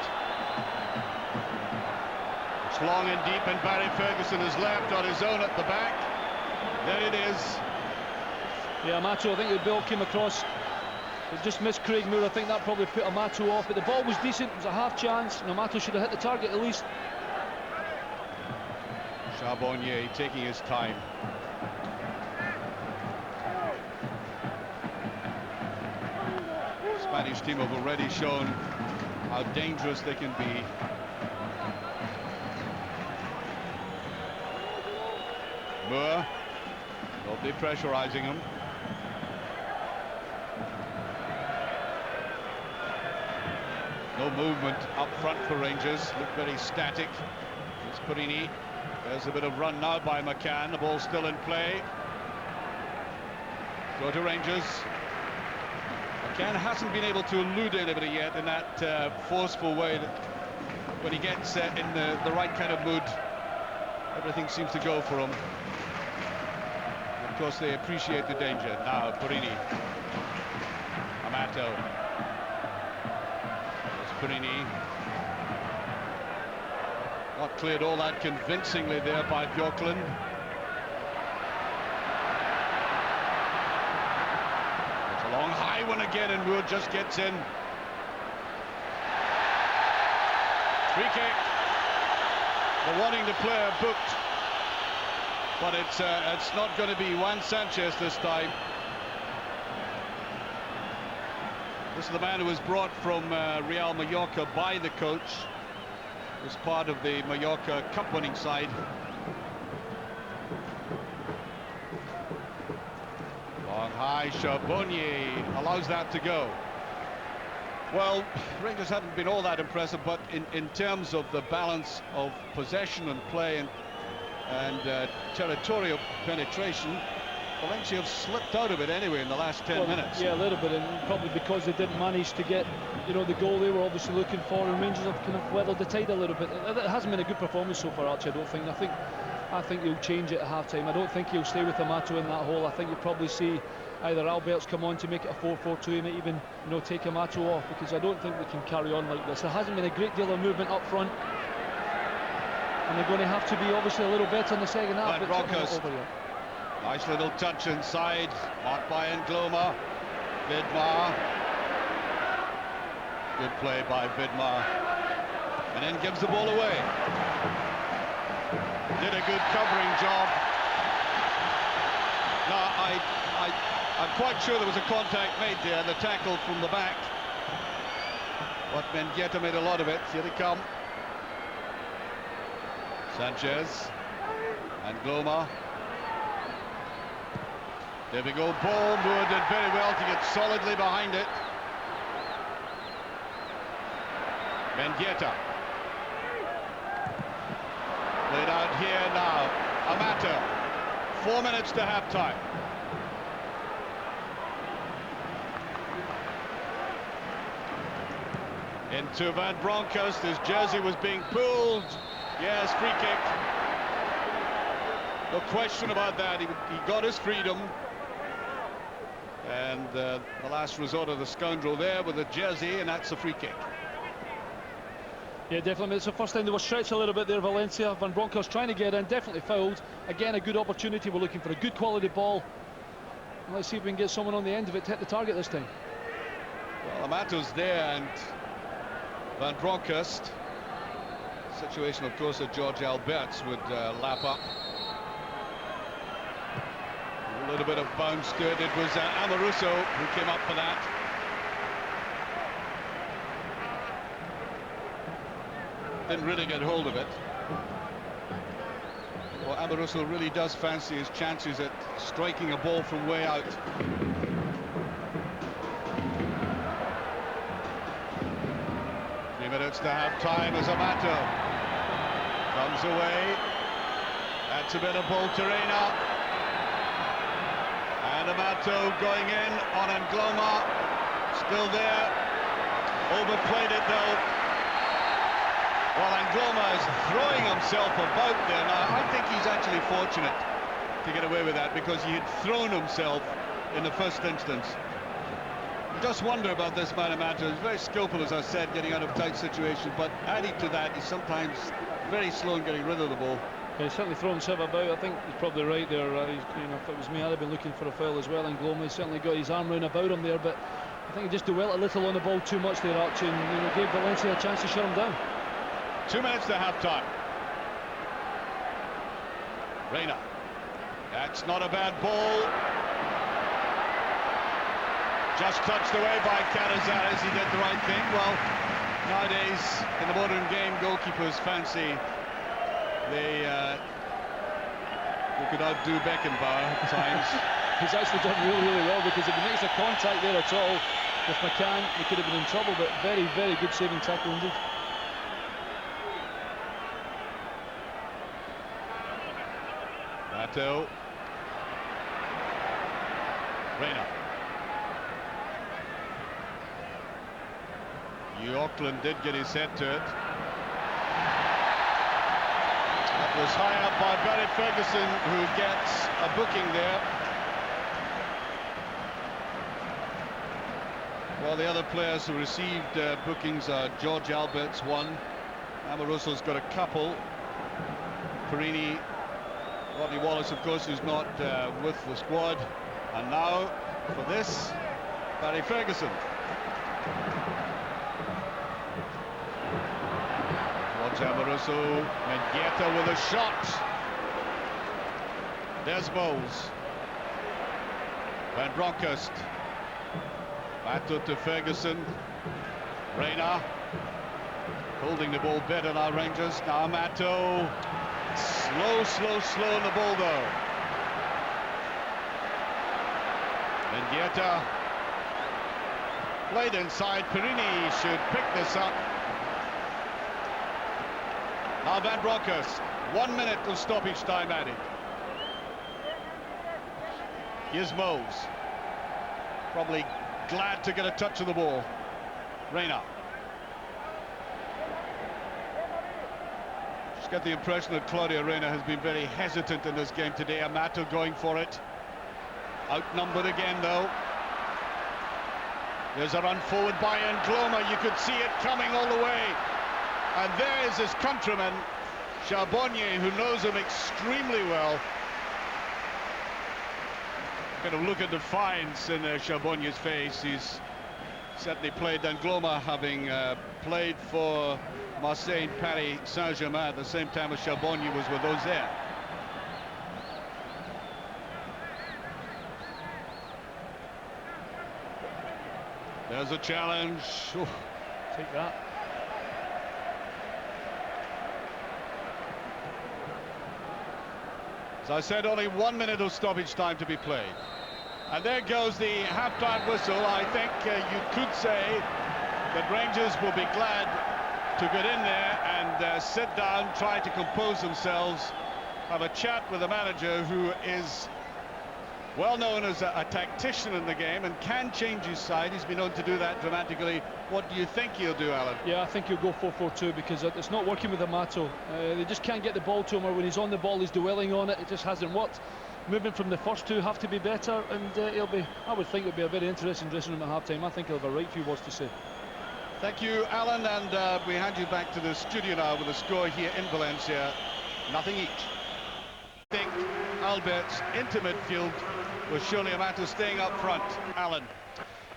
It's long and deep, and Barry Ferguson is left on his own at the back. There it is. Yeah, Amato, I think the ball came across. It just missed Craig Moore. I think that probably put Amato off, but the ball was decent. It was a half chance, and Amato should have hit the target at least. Charbonnier taking his time. The Spanish team have already shown how dangerous they can be. Moore, nobody pressurizing him. No movement up front for Rangers. Look very static. It's Purini. There's a bit of run now by McCann. The ball's still in play. Go to Rangers. McCann hasn't been able to elude anybody yet in that forceful way. That when he gets in the right kind of mood, everything seems to go for him. Of course, they appreciate the danger. Now, Purini. Amato. There's Purini. Not cleared all that convincingly there by Bjorklund. It's a long high one again, and Wood just gets in. Free kick. They're wanting the player booked, but it's not going to be Juan Sanchez this time. This is the man who was brought from Real Mallorca by the coach. Was part of the Mallorca Cup winning side. Long high, Charbonnier allows that to go. Well, Rangers haven't been all that impressive, but in terms of the balance of possession and play and territorial penetration, Valencia have slipped out of it anyway in the last 10 minutes. Yeah, a little bit, and probably because they didn't manage to get, the goal they were obviously looking for, and Rangers have kind of weathered the tide a little bit. It hasn't been a good performance so far, Archie, I don't think. I think he'll change it at half-time. I don't think he'll stay with Amato in that hole. I think you'll probably see either Albert's come on to make it a 4-4-2, he might even, take Amato off, because I don't think they can carry on like this. There hasn't been a great deal of movement up front, and they're going to have to be obviously a little better in the second half. But Bronckhorst. Nice little touch inside, marked by Ngloma. Vidmar. Good play by Vidmar. And then gives the ball away. Did a good covering job. Now, I'm quite sure there was a contact made there, the tackle from the back. But Mendieta made a lot of it. Here they come. Sanchez and Gloma. There we go. Ball. Moore did very well to get solidly behind it. Mendieta. Played out here now. Amato. 4 minutes to half-time. Into Van Bronckhorst. His jersey was being pulled. Yes, free kick. No question about that. He got his freedom. And the last resort of the scoundrel there with the jersey, and that's a free kick. Yeah, definitely. It's the first time they were stretched a little bit there, Valencia. Van Bronckhorst trying to get in, definitely fouled. Again, a good opportunity. We're looking for a good quality ball. And let's see if we can get someone on the end of it to hit the target this time. Well, Amato's there, and Van Bronckhorst. Situation, of course, that George Alberts would lap up. A little bit of bounce to it. It was Amoruso who came up for that. Didn't really get hold of it. Well, Amoruso really does fancy his chances at striking a ball from way out. 3 minutes to have time as Amato comes away. That's a bit of ball to Reina. And Amato going in on Angloma. Still there. Overplayed it though. Well, Angloma is throwing himself about there. Now, I think he's actually fortunate to get away with that because he had thrown himself in the first instance. Just wonder about this man Amato. He's very skillful, as I said, getting out of tight situations, but adding to that, he's sometimes very slow in getting rid of the ball. Yeah, he's certainly thrown himself about. I think he's probably right there. If it was me, I'd have been looking for a foul as well. And Gloma certainly got his arm round about him there, but I think he just dwelt a little on the ball too much there, Archie, and gave Valencia a chance to shut him down. 2 minutes to half-time. Reina. That's not a bad ball. Just touched away by Canizares. He did the right thing. Well, nowadays, in the modern game, goalkeepers fancy they could outdo Beckenbauer at times. He's actually done really well, because if he makes a contact there at all with McCann, he could have been in trouble, but very, very good saving tackle indeed. Mato. Reina. Auckland did get his head to it. That was high up by Barry Ferguson, who gets a booking there. Well, the other players who received bookings are George Alberts, one. Amoruso's got a couple. Perini, Rodney Wallace, of course, who's not with the squad. And now, for this, Barry Ferguson. Amoruso, Mendieta with a shot. There's Bowles. Van Bronckhorst. Mato to Ferguson. Reina. Holding the ball better now, Rangers. Now Mato. Slow on the ball though. Mendieta. Played inside. Perini should pick this up. Now Van Bronckhorst, 1 minute of stoppage time added. Gizmos, probably glad to get a touch of the ball. Reina. Just get the impression that Claudio Reina has been very hesitant in this game today. Amato going for it. Outnumbered again though. There's a run forward by Gloma. You could see it coming all the way. And there's his countryman, Charbonnier, who knows him extremely well. Kind of look at defiance in Charbonnier's face. He's certainly played, and Gloma having played for Marseille and Paris Saint-Germain at the same time as Charbonnier was with those there. There's a challenge. Ooh. Take that. As I said, only 1 minute of stoppage time to be played. And there goes the half-time whistle. I think you could say that Rangers will be glad to get in there and sit down, try to compose themselves, have a chat with the manager, who is well known as a tactician in the game and can change his side. He's been known to do that dramatically. What do you think he'll do, Alan? Yeah, I think he'll go 4-4-2 because it's not working with Amato. They just can't get the ball to him, or when he's on the ball he's dwelling on it. It just hasn't worked. Moving from the first two have to be better, and I would think it'll be a very interesting dressing room at half-time. I think he'll have a right few words to say. Thank you, Alan, and we hand you back to the studio now with the score here in Valencia. Nothing each. I think Albert's into midfield with surely Amato staying up front. Alan.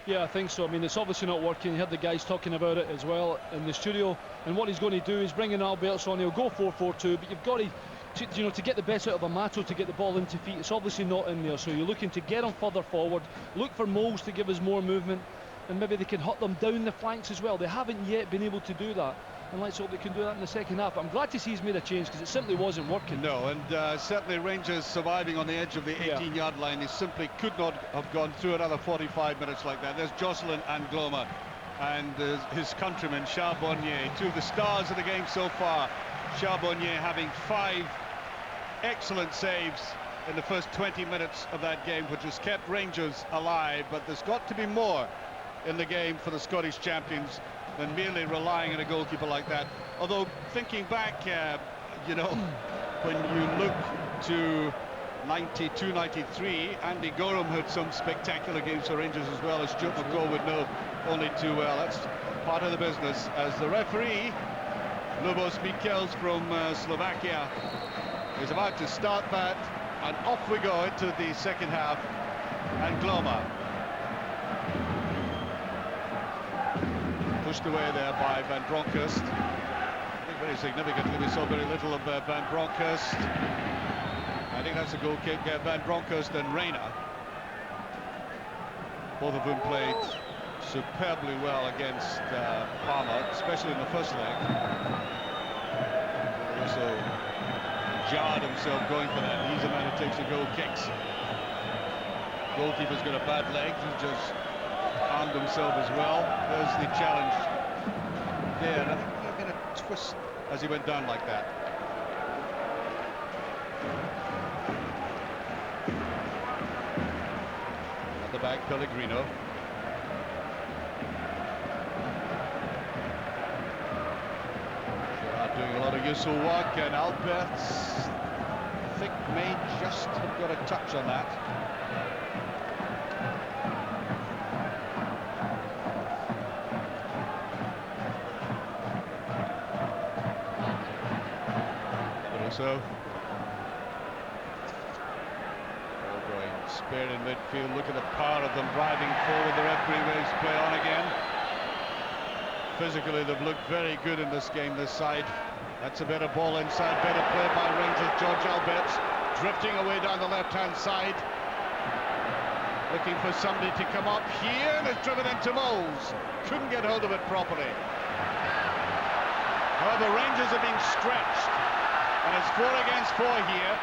Yeah, I think so. I mean, it's obviously not working. You heard the guys talking about it as well in the studio, and what he's going to do is bring in Albert's on. He'll go 4-4-2, but you've got to get the best out of Amato to get the ball into feet. It's obviously not in there, so you're looking to get him further forward, look for Moles to give us more movement, and maybe they can hut them down the flanks as well. They haven't yet been able to do that, and let's hope they can do that in the second half. But I'm glad to see he's made a change, because it simply wasn't working. No, and certainly Rangers surviving on the edge of the 18-yard line. They simply could not have gone through another 45 minutes like that. There's Jocelyn and Gloma, and his countryman Charbonnier, two of the stars of the game so far. Charbonnier having 5 excellent saves in the first 20 minutes of that game, which has kept Rangers alive. But there's got to be more in the game for the Scottish champions than merely relying on a goalkeeper like that. Although, thinking back, when you look to 92-93, Andy Gorham had some spectacular games for Rangers as well, as Stuart McCall would know only too well. That's part of the business. As the referee, Lubos Mikels from Slovakia, is about to start that, and off we go into the second half. And Gloma pushed away there by Van Bronckhorst. I think very significantly we saw very little of Van Bronckhorst. I think that's a goal kick. Van Bronckhorst and Reina, both of whom played superbly well against Palmer, especially in the first leg. Also jarred himself going for that. He's a man who takes the goal kicks. Goalkeeper's got a bad leg. He's just armed himself as well. There's the challenge there. And I think he made a twist as he went down like that. At the back, Pellegrino. Doing a lot of useful work, and Alberts, I think, may just have got a touch on that. But also, all going spared in midfield. Look at the power of them driving forward. The referee waves play on again. Physically, they've looked very good in this game, this side. That's a better ball inside, better play by Rangers. George Alberts drifting away down the left-hand side. Looking for somebody to come up here, and it's driven into Moles. Couldn't get hold of it properly. However, Rangers have been stretched, and it's 4 against 4 here.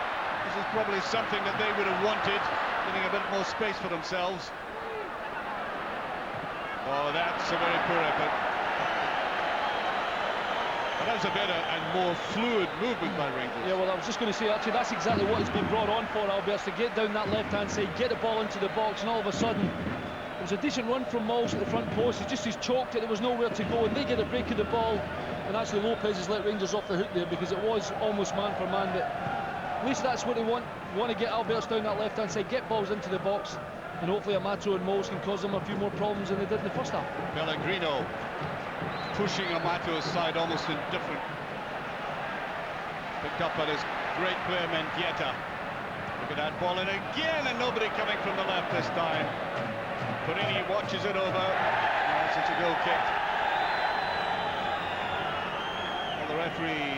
This is probably something that they would have wanted, getting a bit more space for themselves. Oh, that's a very poor effort. That was a better and more fluid movement by Rangers. Yeah, well, I was just going to say, actually, that's exactly what he's been brought on for, Alberts, to get down that left-hand side, get the ball into the box, and all of a sudden, it was a decent run from Moles at the front post. He's chalked it, there was nowhere to go, and they get a break of the ball, and actually Lopez has let Rangers off the hook there, because it was almost man for man, but at least that's what they want to get Alberts down that left-hand side, get balls into the box, and hopefully Amato and Moles can cause them a few more problems than they did in the first half. Pellegrino pushing Amato's side, almost indifferent. Picked up by his great player Mendieta. Look at that ball in again, and nobody coming from the left this time. Perini watches it over. Yes, it's a goal kick. Well, the referee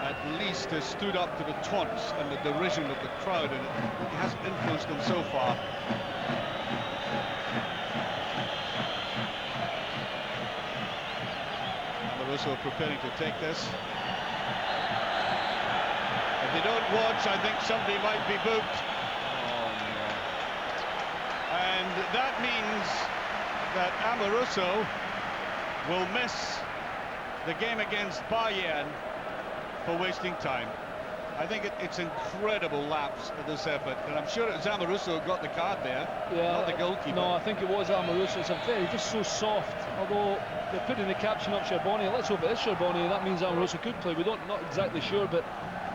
at least has stood up to the taunts and the derision of the crowd, and it hasn't influenced them so far. Also preparing to take this. And If they don't watch, I think somebody might be booked. Oh, no. And that means that Amoruso will miss the game against Bayern for wasting time. I think it's incredible lapse at this effort, and I'm sure it was Amoruso who got the card there, not the goalkeeper. No, I think it was Amoruso. It's just so soft. Although they're putting the caption up Charbonnier. Let's hope it is Charbonnier. That means Amoruso could play. We're not exactly sure, but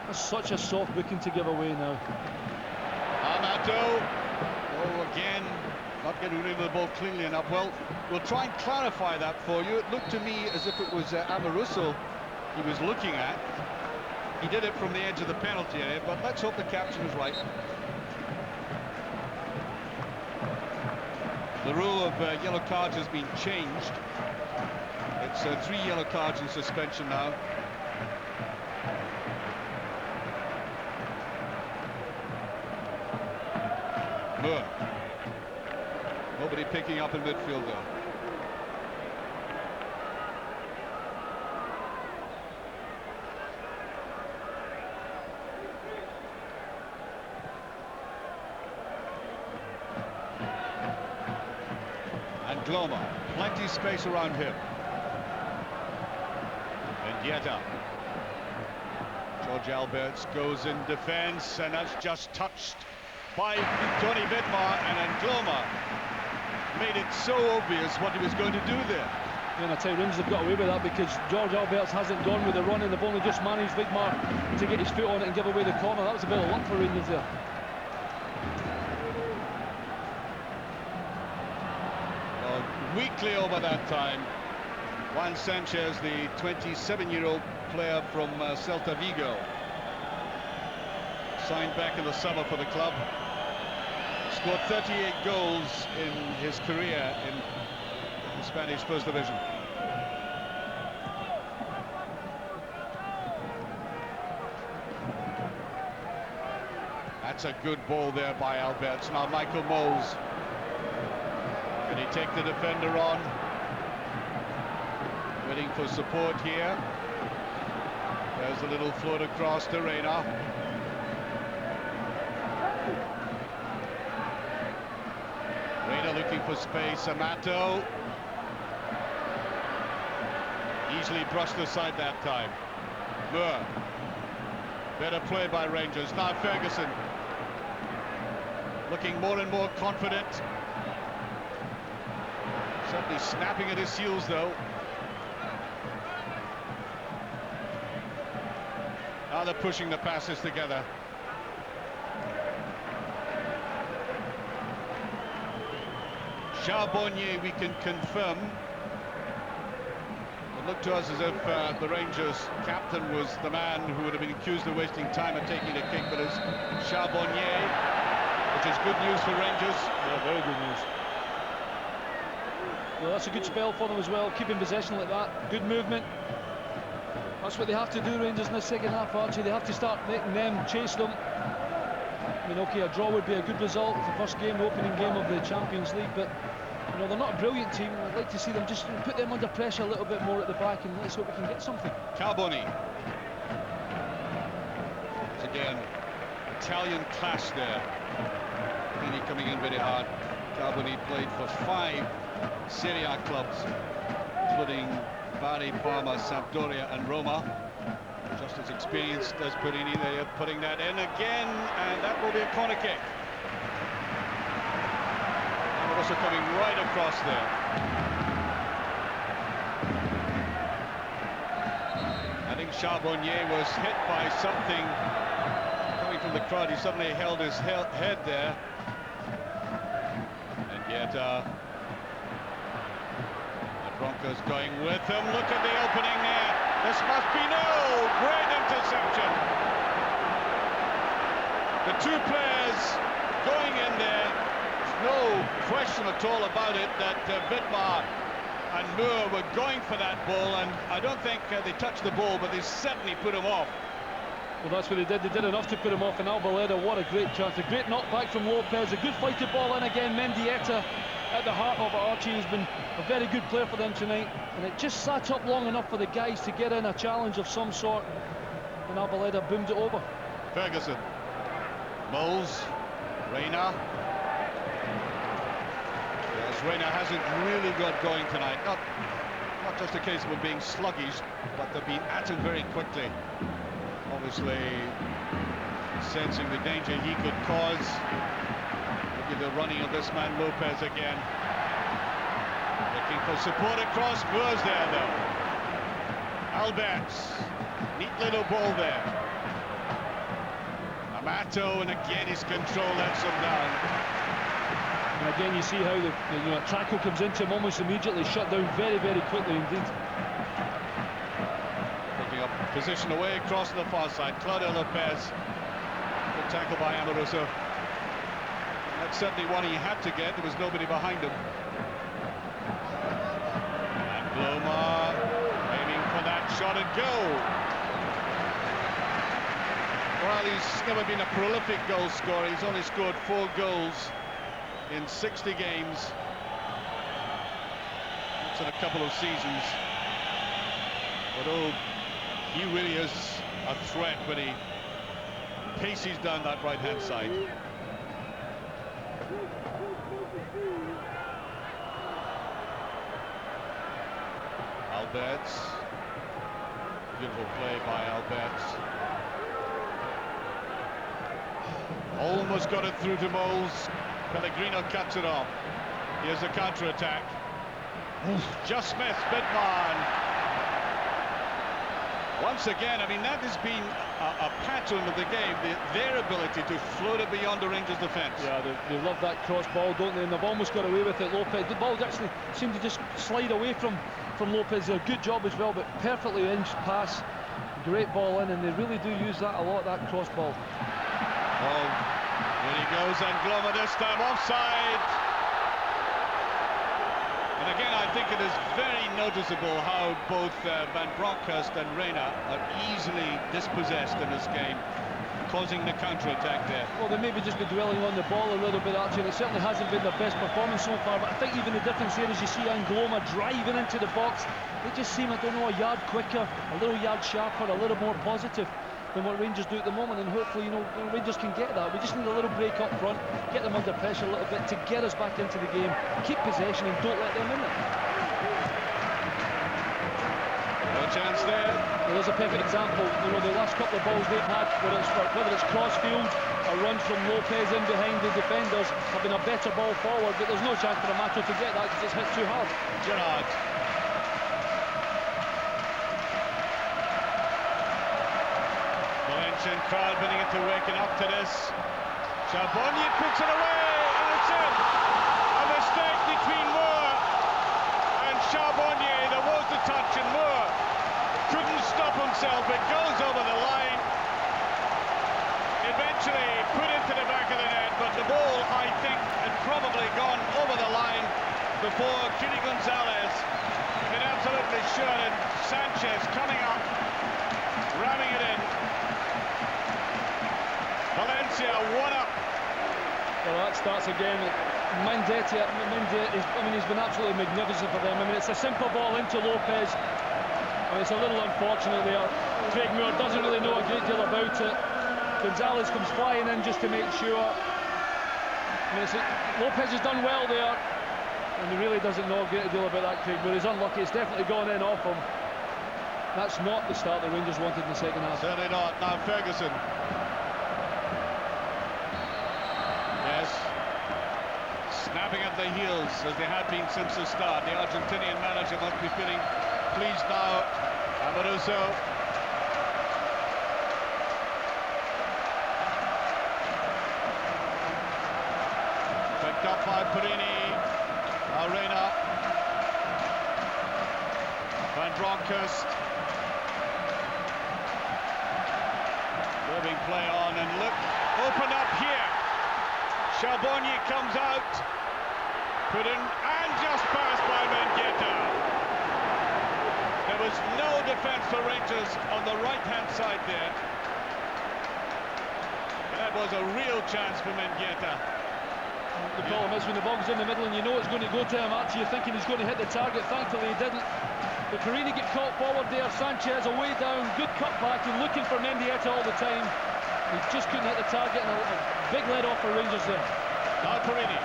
that's such a soft booking to give away now. Amato. Oh, again, not getting rid of the ball cleanly enough. Well, we'll try and clarify that for you. It looked to me as if it was Amoruso he was looking at. He did it from the edge of the penalty area, but let's hope the caption is right. The rule of yellow cards has been changed. It's 3 yellow cards in suspension now. Moore. Nobody picking up in midfield though. Gloma, plenty of space around him. And Yeta. George Alberts goes in defence, and that's just touched by Tony Vidmar, and Gloma made it so obvious what he was going to do there. And I tell you, Rangers have got away with that because George Alberts hasn't gone with the run, and they've only just managed Vidmar to get his foot on it and give away the corner. That was a bit of luck for Rangers there. Weakly over that time. Juan Sanchez, the 27-year-old player from Celta Vigo, signed back in the summer for the club, scored 38 goals in his career in the Spanish First Division. That's a good ball there by Alberts. Now Michael Moles. Can he take the defender on? Waiting for support here. There's a little float across to Reina. Reina looking for space. Amato. Easily brushed aside that time. Moore. Better play by Rangers. Now Ferguson. Looking more and more confident. Certainly snapping at his heels though. Now they're pushing the passes together. Charbonnier, we can confirm. It looked to us as if the Rangers captain was the man who would have been accused of wasting time and taking a kick, but it's Charbonnier, which is good news for Rangers. Yeah, very good news. Well, that's a good spell for them as well, keeping possession like that, good movement. That's what they have to do, Rangers, in the second half, Archie. They have to start making them chase them. I mean, okay, a draw would be a good result. It's the first game, opening game of the Champions League, but you know, they're not a brilliant team. I'd like to see them just put them under pressure a little bit more at the back, and let's hope we can get something. Carboni. It's again Italian clash there. Really coming in very hard. Carboni played for 5 Serie A clubs, including Bari, Parma, Sampdoria and Roma. Just as experienced as Perini. They are putting that in again, and that will be a corner kick. And we're also coming right across there. I think Charbonnier was hit by something coming from the crowd. He suddenly held his head there. And yet the Broncos going with him. Look at the opening there. This must be great interception. The 2 players going in there. There's no question at all about it that Vidmar and Moore were going for that ball, and I don't think they touched the ball, but they certainly put him off. Well, that's what they did. They did enough to put him off, and Albaleda, what a great chance. A great knockback from Lopez. A good fighted ball in again. Mendieta at the heart of it. Archie has been a very good player for them tonight, and it just sat up long enough for the guys to get in a challenge of some sort, and Albaleda boomed it over. Ferguson. Moles. Reina. Yes, Reina hasn't really got going tonight. Not just a case of him being sluggish, but they've been at him very quickly. Obviously, sensing the danger he could cause. Look at the running of this man Lopez again. Looking for support across. Moores there though. Alberts. Neat little ball there. Amato, and again his control lets him down. And again you see how the tackle comes into him almost immediately, shut down very, very quickly indeed. Picking up position away across the far side. Claudio Lopez. Good tackle by Amoroso. That's certainly one he had to get. There was nobody behind him. And Bloma aiming for that shot and goal. Well, he's never been a prolific goal scorer. He's only scored 4 goals in 60 games. That's in a couple of seasons. But oh, he really is a threat when he paces down that right-hand side. Alberts. Beautiful play by Alberts. Almost got it through to Moles. Pellegrino cuts it off. Here's the counter-attack. Just Smith, Bidman. Once again, I mean, that has been a pattern of the game, their ability to float it beyond the Rangers' defence. Yeah, they love that cross ball, don't they? And they've almost got away with it. Lopez, the ball actually seemed to just slide away from Lopez. A good job as well, but perfectly inched pass. Great ball in, and they really do use that a lot, that cross ball. Oh, here he goes, and Gloma this time offside. And again, I think it is very noticeable how both Van Bronckhorst and Reina are easily dispossessed in this game, causing the counter-attack there. Well, they maybe just be dwelling on the ball a little bit, Archie, and it certainly hasn't been their best performance so far, but I think even the difference here is you see Angloma driving into the box. They just seem, I don't know, a yard quicker, a little yard sharper, a little more positive than what Rangers do at the moment, and hopefully, Rangers can get that. We just need a little break up front, get them under pressure a little bit to get us back into the game, keep possession and don't let them in it. No chance there. Well, there's a perfect example. The last couple of balls they've had, whether it's crossfield or runs from Lopez in behind the defenders, have been a better ball forward, but there's no chance for Amato to get that because it's hit too hard. Gerrard. Valencian crowd beginning to waken up to this. Charbonnier puts it away, and it's in. A mistake between Moore and Charbonnier. There was the touch, and Moore couldn't stop himself. It goes over the line. Eventually put into the back of the net, but the ball, I think, had probably gone over the line before Kiri Gonzalez had absolutely sure, and Sanchez coming up, ramming it in. Valencia 1 up. Well, that starts again. Mendieta, he's been absolutely magnificent for them. I mean, it's a simple ball into Lopez. And it's a little unfortunate there. Craig Moore doesn't really know a great deal about it. Gonzalez comes flying in just to make sure. I mean, Lopez has done well there, and he really doesn't know a great deal about that, Craig Moore. He's unlucky. It's definitely gone in off him. That's not the start the Rangers wanted in the second half. Certainly not. Now Ferguson. Yes. Snapping at the heels as they have been since the start. The Argentinian manager must be feeling pleased now. Amoroso. Picked up by Perini. Reina. Van Bronckhorst. Moving play on, and look, open up here. Charbonnier comes out. Put in, and just passed by Mendieta. There was no defence for Rangers on the right-hand side there. And that was a real chance for Mendieta. The problem is when the ball's in the middle and you know it's going to go to him, Archie, you're thinking he's going to hit the target. Thankfully he didn't. But Perini get caught forward there. Sanchez away down, good cut back and looking for Mendieta all the time. He just couldn't hit the target, and a big lead off for Rangers there. Now Perini.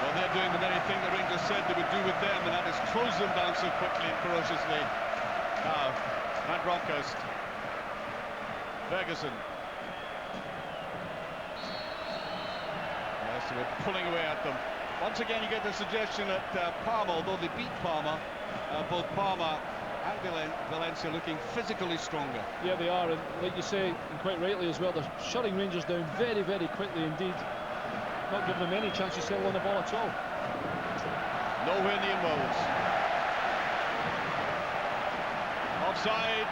Well, they're doing the very thing the Rangers said they would do with them, and that is close them down so quickly and ferociously. Now, Van Bronckhorst. Ferguson. Yes, we're pulling away at them. Once again, you get the suggestion that Parma, although they beat Parma, both Parma and Valencia looking physically stronger. Yeah, they are, and like you say, and quite rightly as well, they're shutting Rangers down very, very quickly indeed. Not giving them any chance to settle on the ball at all. Nowhere near Moles. Offside.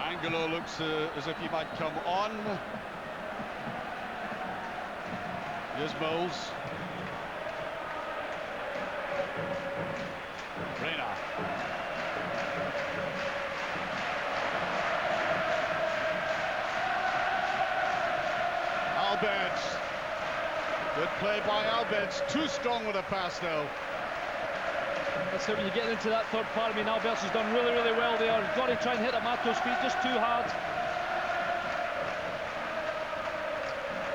Angelo looks as if he might come on. Here's Moles. Reina. Alberts. Good play by Alberts. Too strong with a pass though. That's how when you get into that third part. I mean, Alberts has done really, really well there. He's got to try and hit Amato's feet just too hard.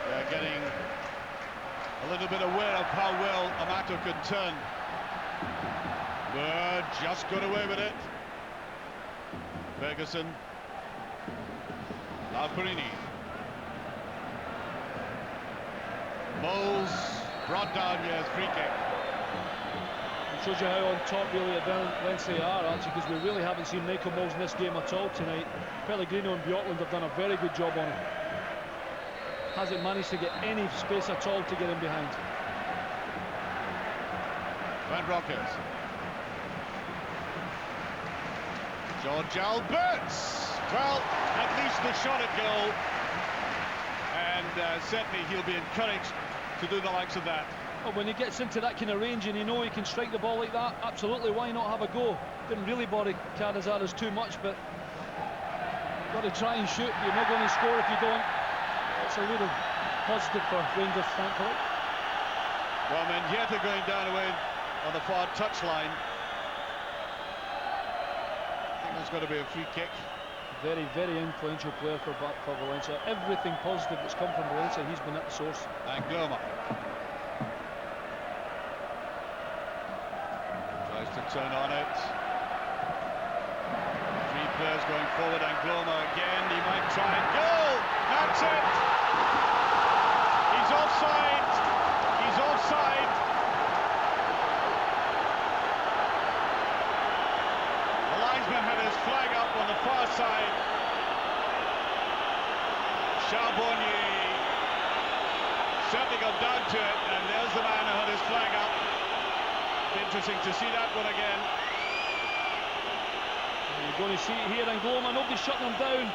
They're getting a little bit aware of how well Amato can turn. But just got away with it. Ferguson. Now Perini. Moles brought down, yes, free kick. It shows you how on top really at Valencia are, actually, because we really haven't seen Michael Moles in this game at all tonight. Pellegrino and Bjorklund have done a very good job on him. Hasn't managed to get any space at all to get him behind. Van Bronckhorst. George Alberts. Well, at least the shot at goal. And certainly he'll be encouraged to do the likes of that. Well, when he gets into that kind of range and you know he can strike the ball like that, absolutely, why not have a go? Didn't really bother Canizares too much, but you've got to try and shoot. You're not going to score if you don't. It's a little positive for Rangers, thankfully. Well, Mendieta going down away on the far touchline. I think there's got to be a free kick. Very, very influential player for Valencia. Everything positive that's come from Valencia, he's been at the source. And Gloma tries to turn on it. Three players going forward, and Gloma again. He might try and goal. That's it. He's offside. He's offside. The linesman had his flag up on the far side. Charbonnier certainly got down to it, and there's the man who had his flag up. Interesting to see that one again. You're going to see it here, and Gloma, nobody's shutting him down.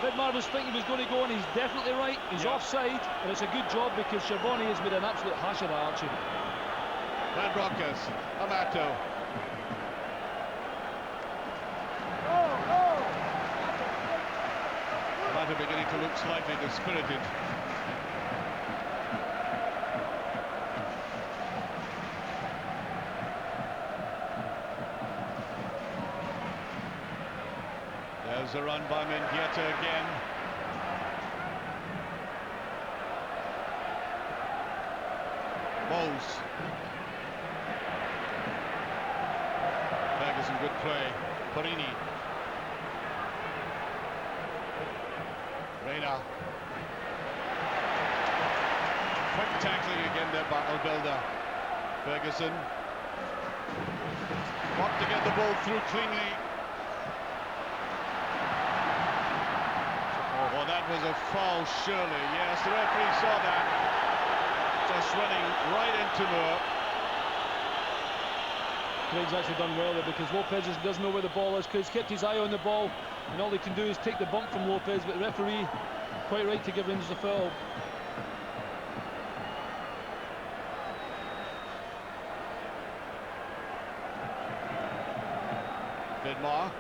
Vidmar was thinking he was going to go, and he's definitely right. He's offside, and it's a good job because Charbonnier has made an absolute hash of that, Archie. Van Bronckhorst, Amato. Amato beginning to look slightly dispirited. There's a run by Mendieta again. Moles. Ferguson, good play. Perini. Reina. Quick tackling again there by Albelda. Ferguson. Got to get the ball through cleanly. Oh, that was a foul, surely. Yes, the referee saw that. Just running right into Moore. Craig's actually done well there because Lopez doesn't know where the ball is. Craig's kept his eye on the ball, and all he can do is take the bump from Lopez, but the referee quite right to give Rangers a foul. Vidmar.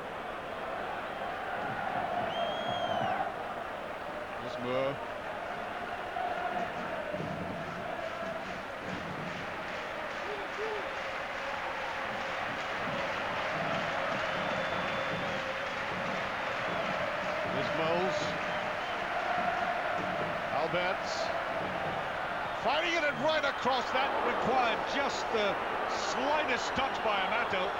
Moore. Here's Moles. Alberts. Firing it right across. That required just the slightest touch by Amato.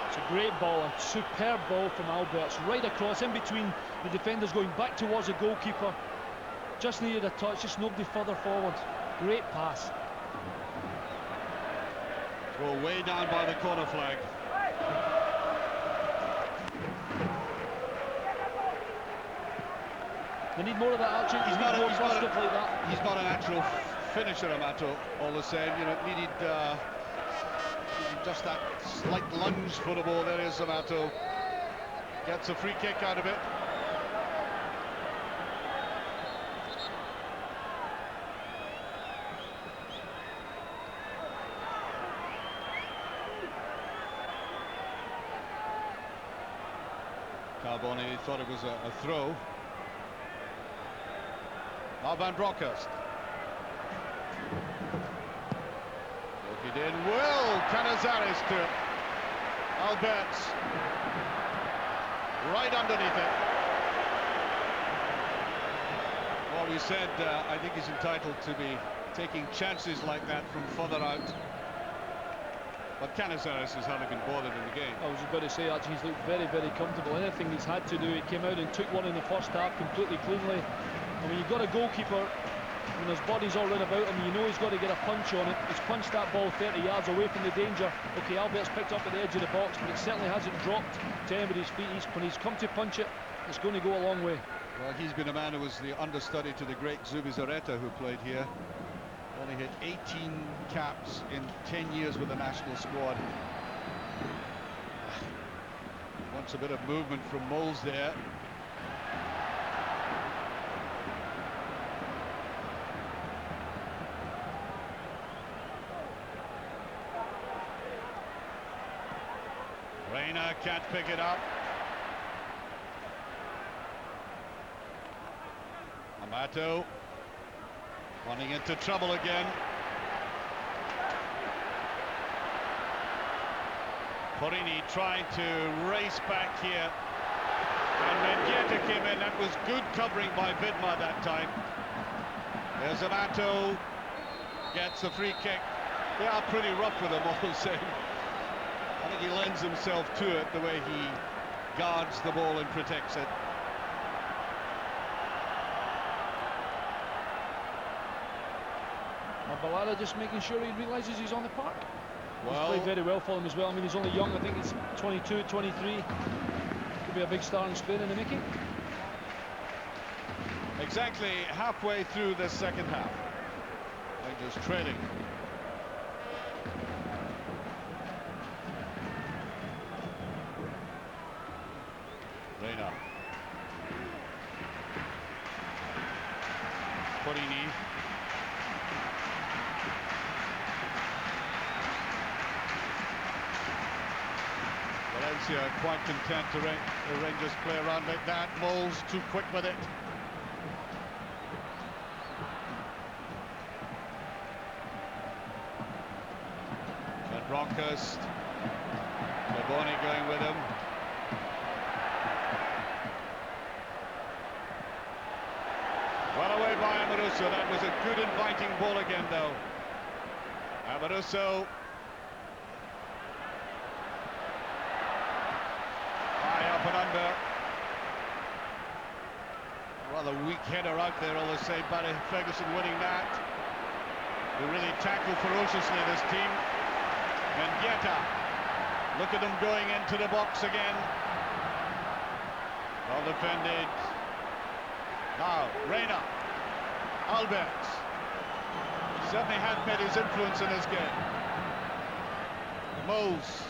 It's a great ball, a superb ball from Alberts, right across, in between the defenders, going back towards the goalkeeper. Just needed a touch, just nobody further forward. Great pass. Throw way down by the corner flag. They need more of that, Archie. He's not a natural finisher, Amato, all the same. You know, needed just that slight lunge for the ball. There is Amato. Gets a free kick out of it. Carboni thought it was a throw. Now Van Bronckhorst. Look it in. Will Canizares to it. Alberts. Right underneath it. Well, we said I think he's entitled to be taking chances like that from further out. But Canizares has hardly been bothered in the game. I was about to say, actually, he's looked very, very comfortable. Anything he's had to do, he came out and took one in the first half completely cleanly. And when you've got a goalkeeper, when his body's all round about him, you know he's got to get a punch on it. He's punched that ball 30 yards away from the danger. Okay, Albert's picked up at the edge of the box, but it certainly hasn't dropped to anybody's feet. When he's come to punch it, it's going to go a long way. Well, he's been a man who was the understudy to the great Zubizarreta, who played here. Only hit 18 caps in 10 years with the national squad. Wants a bit of movement from Moles there. Reina can't pick it up. Amato running into trouble again. Porini trying to race back here. And Mendieta came in. That was good covering by Vidmar that time. There's Amato. Gets a free kick. They are pretty rough with him, all the same. I think he lends himself to it, the way he guards the ball and protects it. Balada just making sure he realises he's on the park. Well, he's played very well for him as well. I mean, he's only young. I think he's 22, 23. Could be a big star in Spain in the making. Exactly halfway through the second half. Rangers trailing. Reina. Porini. Valencia quite content to the Rangers play around like that. Moles too quick with it. Van Bronckhorst. Carboni going with him. Well away by Amoruso. That was a good inviting ball again, though. Amoruso. High up and under. Rather weak header out there, all the same. Barry Ferguson winning that. They really tackle ferociously, this team. Mendieta. Look at them going into the box again. Well defended. Now, Reina. Alberts. Certainly had made his influence in this game. Moles.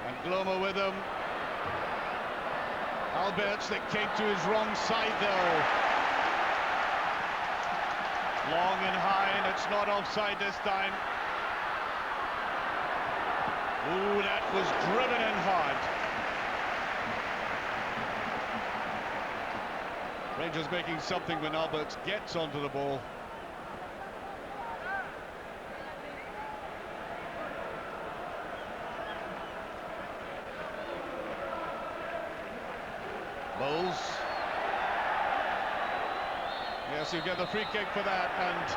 And Gloma with him. Alberts that came to his wrong side though. Long and high, and it's not offside this time. Ooh, that was driven in hard. Rangers making something when Alberts gets onto the ball. Bowles. Yes, you get the free kick for that, and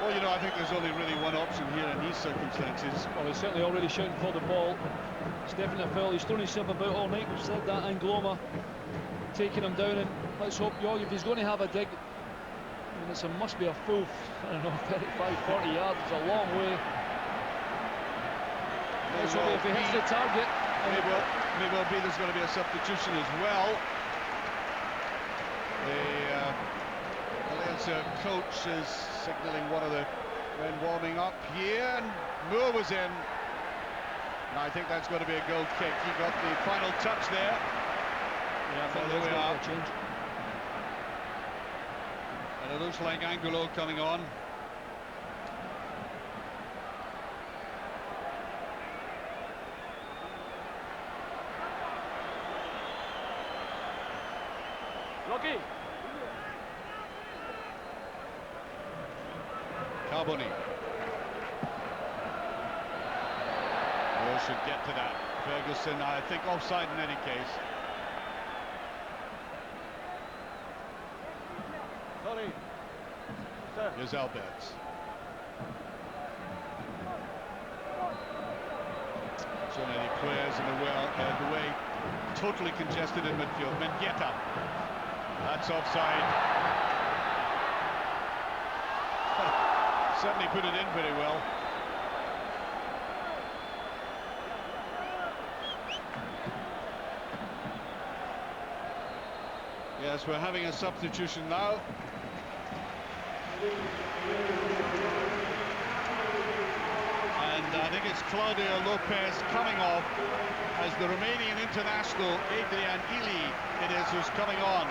well, you know, I think there's only really one option here in these circumstances. Well, he's certainly already shouting for the ball. It's definitely a foul. He's thrown himself about all night. We've said that. Angloma taking him down, and let's hope, if he's going to have a dig, I mean, it must be a full, I don't know, 35, 40 yards. It's a long way. Let's hope if he hits the target. May well be there's going to be a substitution as well. The Valencia coach is signalling one of the men warming up here, and Moore was in. And I think that's going to be a goal kick. He got the final touch there. Yeah, I think there we are. Change. And it looks like Angulo coming on. Rocky. Carboni. Moore should get to that. Ferguson, I think, offside in any case. Sorry. Sir. Here's Alberts. So many players in the way, totally congested in midfield. Mendieta. That's offside. Certainly put it in very well. Yes, we're having a substitution now. And I think it's Claudio Lopez coming off as the Romanian international, Adrian Ili, it is, who's coming on.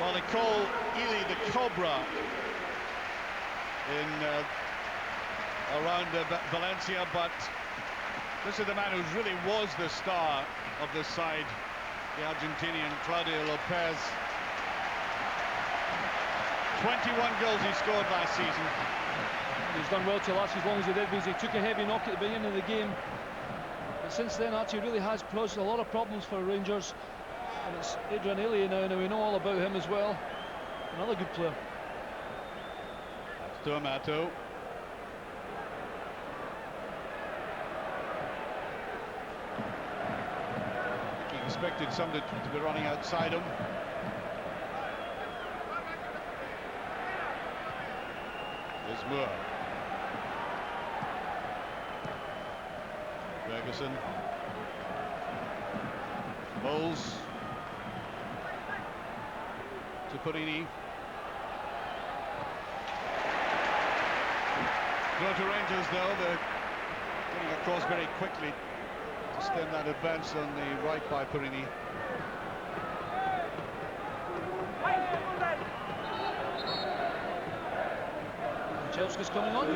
Well, they call Ili the Cobra in around Valencia, but this is the man who really was the star of this side, the Argentinian Claudio Lopez. 21 goals he scored last season. He's done well to last as long as he did, because he took a heavy knock at the beginning of the game. But since then, actually, really has caused a lot of problems for Rangers. And it's Adrian Ili now, and we know all about him as well. Another good player. That's D'Amato. He expected somebody to be running outside him. There's Moore. Ferguson. Bowles. To Perini. Go to Rangers though, they're getting across very quickly to stem that advance on the right by Perini. Kanchelskis coming on.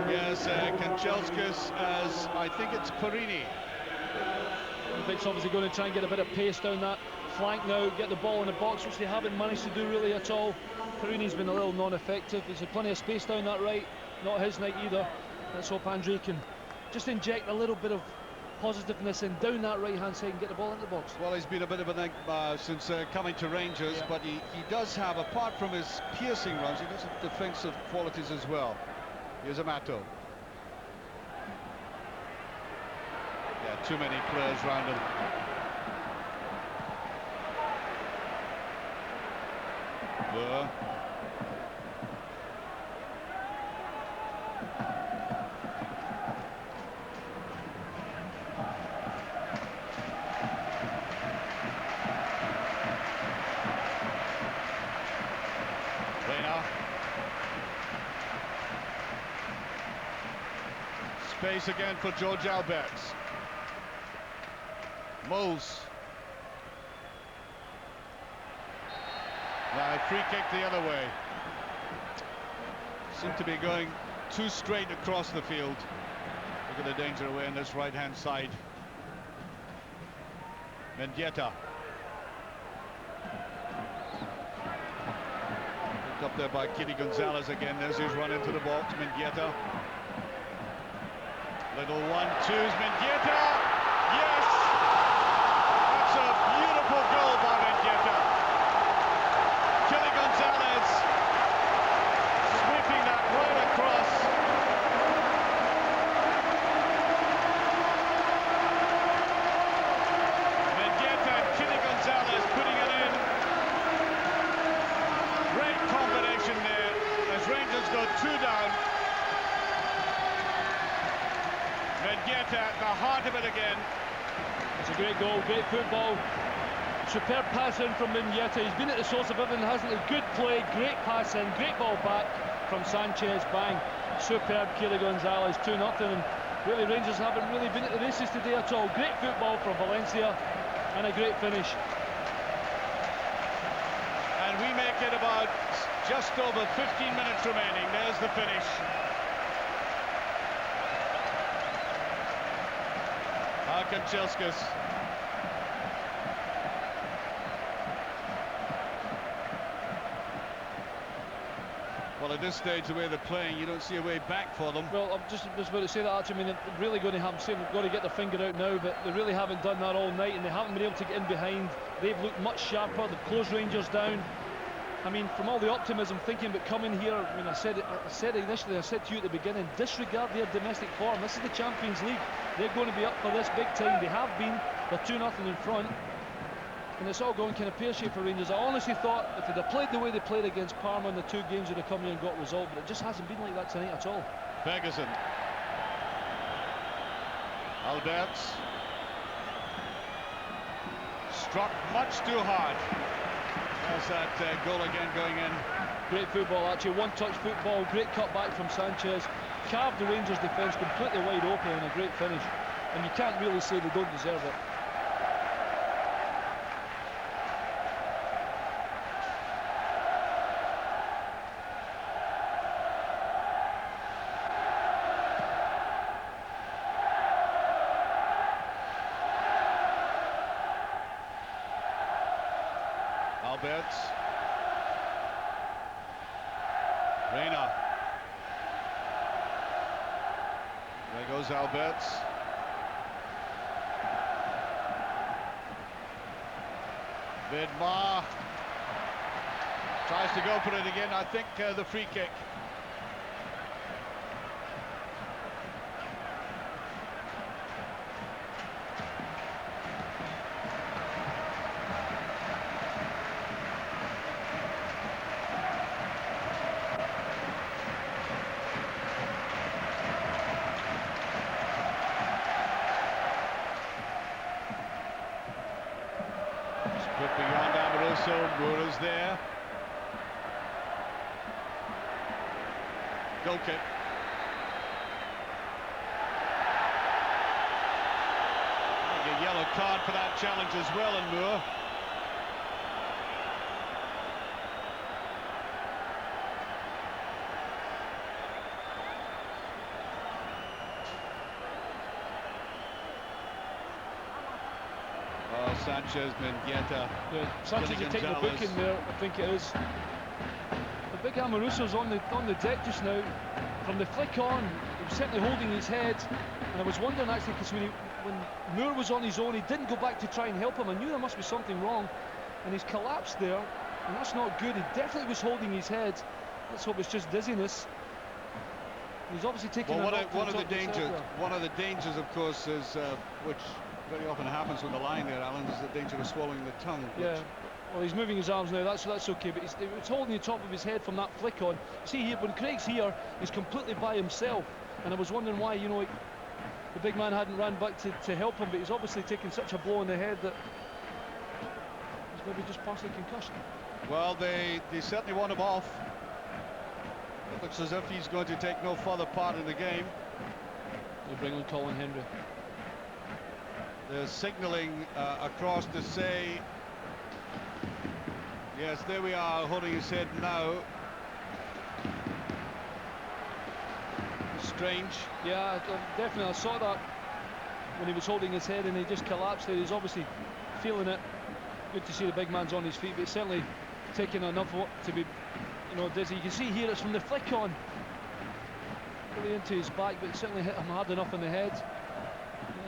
Yes, Kanchelskis as I think it's Perini. Vic's obviously going to try and get a bit of pace down that flank now, get the ball in the box, which they haven't managed to do really at all. Perini's been a little non-effective. There's plenty of space down that right, not his night either. Let's hope Andre can just inject a little bit of positiveness in down that right hand side and get the ball into the box. Well, he's been a bit of an enigma since coming to Rangers, but he does have, apart from his piercing runs, he does have defensive qualities as well. Here's Amato. Yeah, too many players round him. Burr. Reina. Space again for George Alberts. Moles. Now free kick the other way. Seem to be going too straight across the field. Look at the danger away on this right hand side. Mendieta. up there by Kitty Gonzalez again. There's his run into the box. Mendieta. Little 1-2's Mendieta. Yes! That's a beautiful goal by Mendieta. Kitty Gonzalez sweeping that right across. Mendieta and Kitty Gonzalez putting it in. Great combination there as Rangers go 2 down. Mendieta at the heart of it again. It's a great goal, great football. Superb pass in from Mendieta. He's been at the source of everything, hasn't he? Good play, great pass in, great ball back from Sanchez. Bang. Superb Kiri Gonzalez, 2-0. And really, Rangers haven't really been at the races today at all. Great football from Valencia and a great finish. And we make it about just over 15 minutes remaining. There's the finish. Kanchelskis. Well, at this stage, the way they're playing, you don't see a way back for them. Well, I'm just about to say that, actually. I mean, they're really going to have to get their finger out now, but they really haven't done that all night, and they haven't been able to get in behind. They've looked much sharper. They've closed Rangers down. I mean, from all the optimism, thinking about coming here, I mean, I said initially, I said to you at the beginning, disregard their domestic form. This is the Champions League. They're going to be up for this big time. They have been. They're 2-0 in front. And it's all going kind of pear-shaped for Rangers. I honestly thought if they'd have played the way they played against Parma in the 2 games, they'd have come here and got resolved. But it just hasn't been like that tonight at all. Ferguson. Alberts. Struck much too hard. There's that goal again going in. Great football, actually. One-touch football. Great cutback from Sanchez. Carved the Rangers defence completely wide open, and a great finish. And you can't really say they don't deserve it. Alberts. Reina. There goes Alberts. Vidmar tries to go for it again. I think the free kick. Put beyond Amoroso. Moura's there. Goal kick. A yellow card for that challenge as well, and Moura. Sanchez, Mendieta. Yeah, Sanchez will take the book in there, I think it is. The big Amoroso's on the deck just now. From the flick on, he was certainly holding his head, and I was wondering actually, because when Moore was on his own, he didn't go back to try and help him. I knew there must be something wrong, and he's collapsed there, and that's not good. He definitely was holding his head. Let's hope it's just dizziness. He's obviously taking one of the dangers, of course, is which very often happens when the line there, Alan, is the danger of swallowing the tongue. Yeah. Well, he's moving his arms now. That's okay. But it's holding the top of his head from that flick on. See here, when Craig's here, he's completely by himself. And I was wondering why, you know, the big man hadn't ran back to help him. But he's obviously taken such a blow in the head that he's maybe just partially concussed. Well, they certainly want him off. It looks as if he's going to take no further part in the game. They bring on Colin Henry. They're signalling across to say, yes, there we are, holding his head now. Strange. Yeah, definitely. I saw that when he was holding his head and he just collapsed there. He's obviously feeling it. Good to see the big man's on his feet, but he's certainly taking enough to be you know, Dizzy, you can see here it's from the flick on. Really into his back, but it certainly hit him hard enough in the head.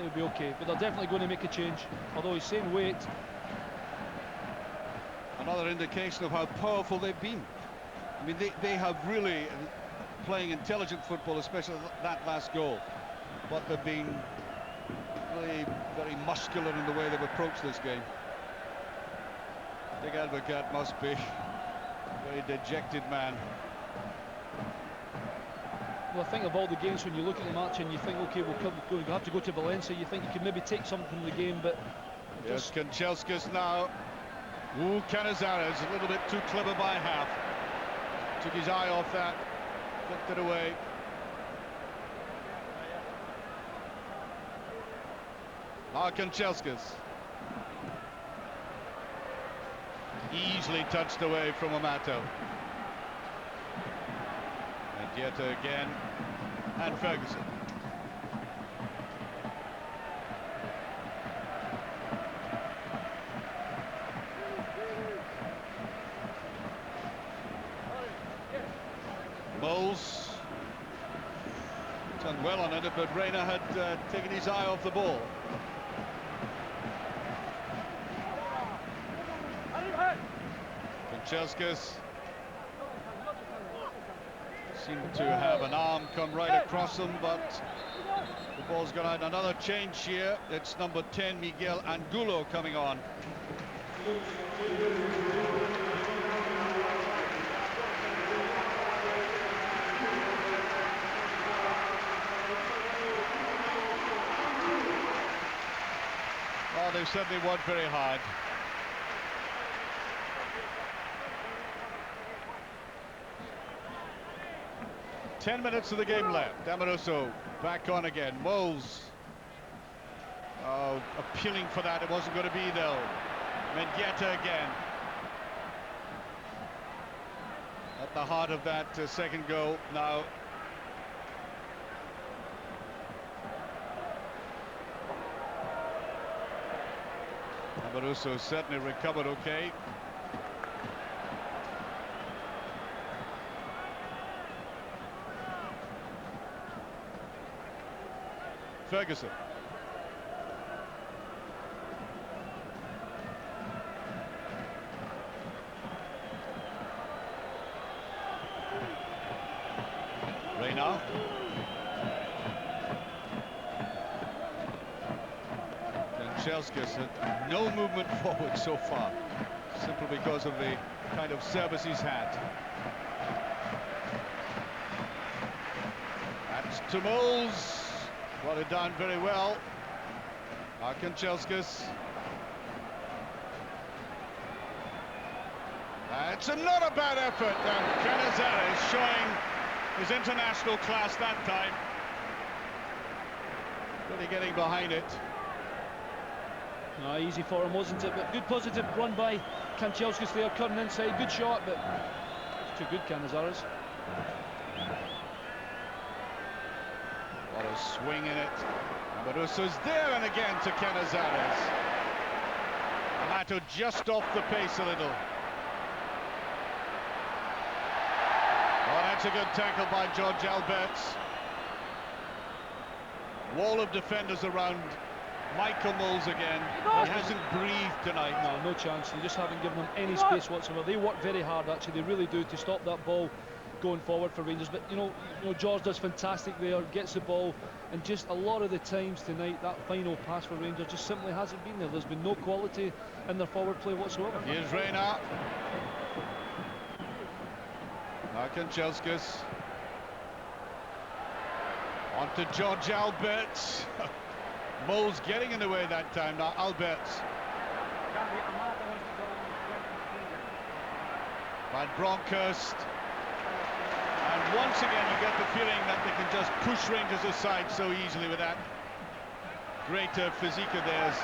He'll be okay, but they're definitely going to make a change, although he's saying wait. Another indication of how powerful they've been. I mean, they have really playing intelligent football, especially that last goal. But they've been really very muscular in the way they've approached this game. Big Advocate must be a very dejected man. Well, I think of all the games when you look at the match and you think, okay, we'll have to go to Valencia, you think you can maybe take something from the game, but... Yes, Kanchelskis now. Ooh, Canizares, a little bit too clever by half. Took his eye off that, flicked it away. Now Kanchelskis. Easily touched away from Amato. And Dieta again. And Ferguson. Moles done well on it, but Reina had taken his eye off the ball. Kanchelskis seemed to have an arm come right across him, but the ball's gone out. Another change here. It's number 10, Miguel Angulo, coming on. Oh, they've certainly worked very hard. Ten minutes of the game left. Amoroso back on again. Moles appealing for that. It wasn't going to be though. Mendieta again. At the heart of that second goal now. Amoroso certainly recovered okay. Ferguson. Reina. Kanchelskis had no movement forward so far, simply because of the kind of service he's had. That's to Moles. Brought it down very well. Kanchelskis. It's not a bad effort, and Canizares showing his international class that time. Really getting behind it. No, easy for him, wasn't it? But good positive run by Kanchelskis there, cutting inside. Good shot, but it's too good, Canizares. What a swing in it. Amoroso's there, and again to Canizares. Amato just off the pace a little. Oh, that's a good tackle by George Alberts. Wall of defenders around Michael Moles again. He hasn't breathed tonight. No chance. They just haven't given him any space whatsoever. They work very hard, actually. They really do, to stop that ball going forward for Rangers. But you know George does fantastic there, gets the ball, and just a lot of the times tonight that final pass for Rangers just simply hasn't been there. There's been no quality in their forward play whatsoever. Here's Reina. Now Kanchelskis. On to George Alberts. Moles getting in the way that time. Now Alberts. Van Bronckhorst. And once again you get the feeling that they can just push Rangers aside so easily with that great physique of theirs.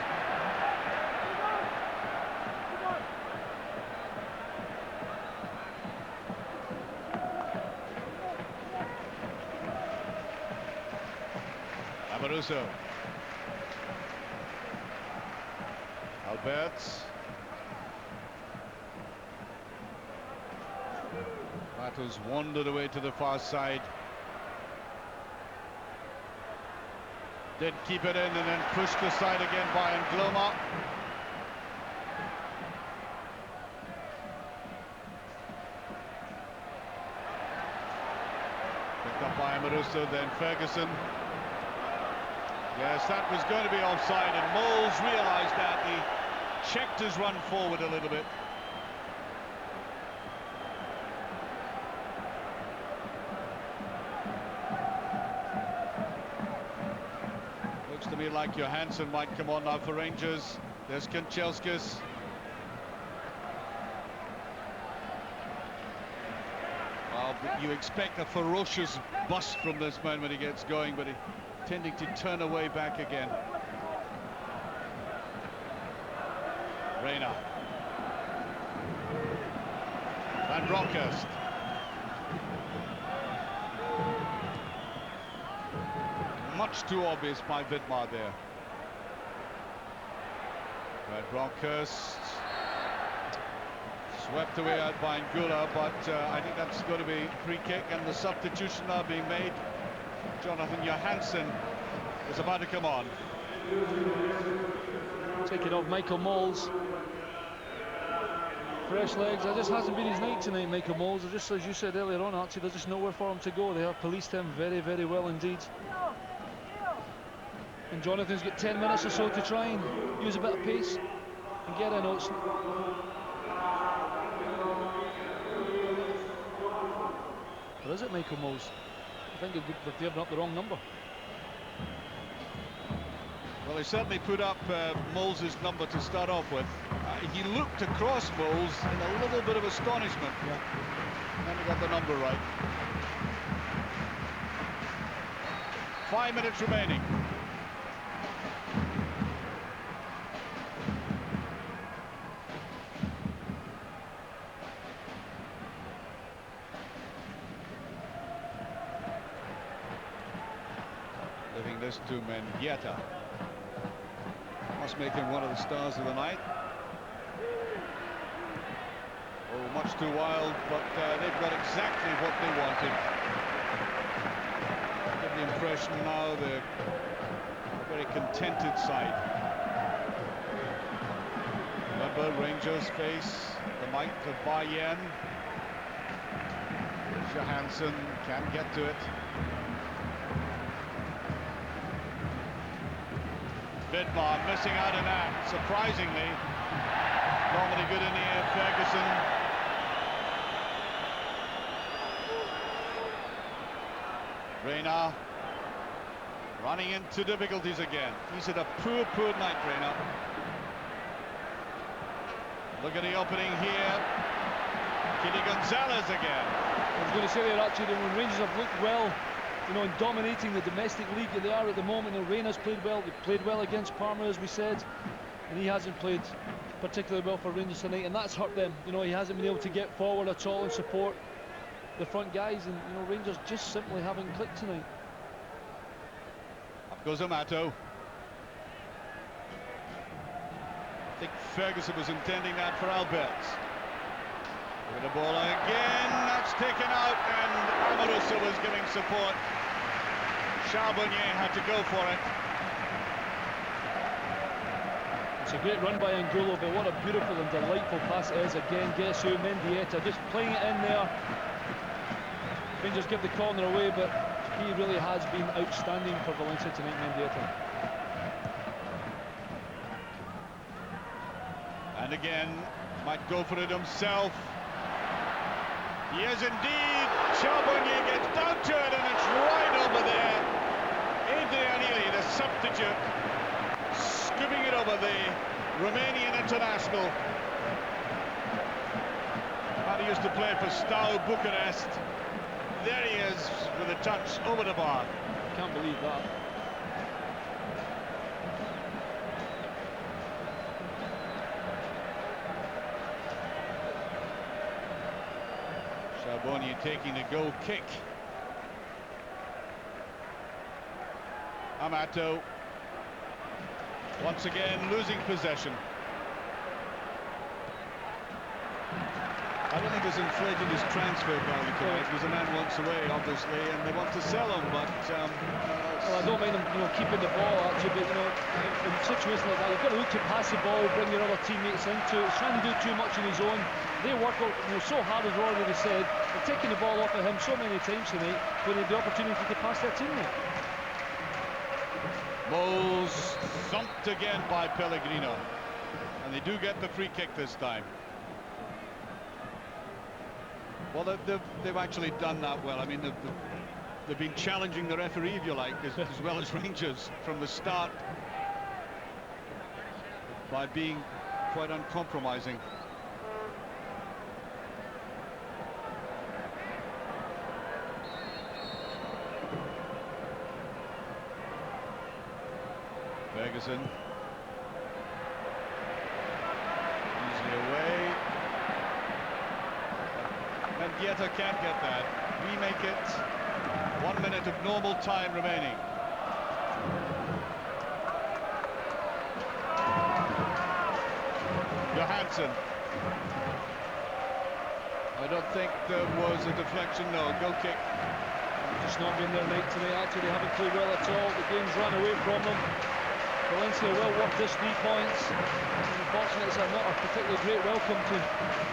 Amoroso. Alberts. Matos wandered away to the far side. Did keep it in and then pushed aside again by Angloma. Picked up by Amaruso, then Ferguson. Yes, that was going to be offside, and Moles realised that. He checked his run forward a little bit. Looks to me like Johansson might come on now for Rangers. There's Kanchelskis. Well, you expect a ferocious bust from this man when he gets going, but he tending to turn away back again. Reina. Van Bronckhorst. Much too obvious by Vidmar there. Van Bronckhorst. Swept away out by Ngula, but I think that's going to be free kick, and the substitution now being made. Jonathan Johansson is about to come on. Taking off Michael Moles. Fresh legs. It just hasn't been his night tonight, Michael Moles. Just as you said earlier on, Archie, there's just nowhere for him to go. They have policed him very, very well indeed. And Jonathan's got 10 minutes or so to try and use a bit of pace and get in. Or is it Michael Moles? I think they've given up the wrong number. Well, he certainly put up Moles' number to start off with. He looked across Moles in a little bit of astonishment. Yeah. And then he got the number right. 5 minutes remaining. Leaving this to Mendieta. Must make him one of the stars of the night. Oh, much too wild, but they've got exactly what they wanted. I get the impression now they're a very contented side. Remember, Rangers face the might of Bayern. Johansson can't get to it. Vidmar missing out on that, surprisingly. Normally good in the air, Ferguson. Reina running into difficulties again. He's had a poor, poor night, Reina. Look at the opening here. Kini Gonzalez again. I was going to say there, actually, that when Rangers have looked well, you know, in dominating the domestic league that they are at the moment. You know, Reina's played well. They played well against Parma, as we said, and he hasn't played particularly well for Rangers tonight, and that's hurt them. You know, he hasn't been able to get forward at all and support the front guys, and you know, Rangers just simply haven't clicked tonight. Up goes Amato. I think Ferguson was intending that for Alberts. With the ball again, that's taken out, and Amaruso was giving support. Charbonnier had to go for it. It's a great run by Angulo, but what a beautiful and delightful pass it is. Again, guess who? Mendieta, just playing it in there. Rangers give the corner away, but he really has been outstanding for Valencia tonight, Mendieta. And again, might go for it himself. Yes, indeed. Charbonnier gets down to it, and it's right over there. Adrian Ely, the substitute, scooping it over the Romanian international. And he used to play for Steaua Bucharest. There he is with a touch over the bar. Can't believe that. Charbonnier taking the goal kick. Amato once again losing possession. I don't think it was inflating his transfer value tonight. It was a man wants away, obviously, and they want to sell him, but... well, I don't mind him, keeping the ball, actually, but, in situations like that, you've got to look to pass the ball, bring your other teammates into it. He's trying to do too much on his own. They work out, so hard, as already said. They're taking the ball off of him so many times tonight when they had the opportunity to pass their teammate. Moles thumped again by Pellegrino, and they do get the free kick this time. Well, they've actually done that well. I mean, they've been challenging the referee, if you like, as well as Rangers from the start, by being quite uncompromising. Ferguson. Easily away. Mendieta can't get that. We make it 1 minute of normal time remaining. Johansson. I don't think there was a deflection, no, goal kick. Just not been their night tonight, actually. They haven't played well at all. The game's run away from them. Valencia well worth this 3 points. Unfortunately, it's not a particularly great welcome to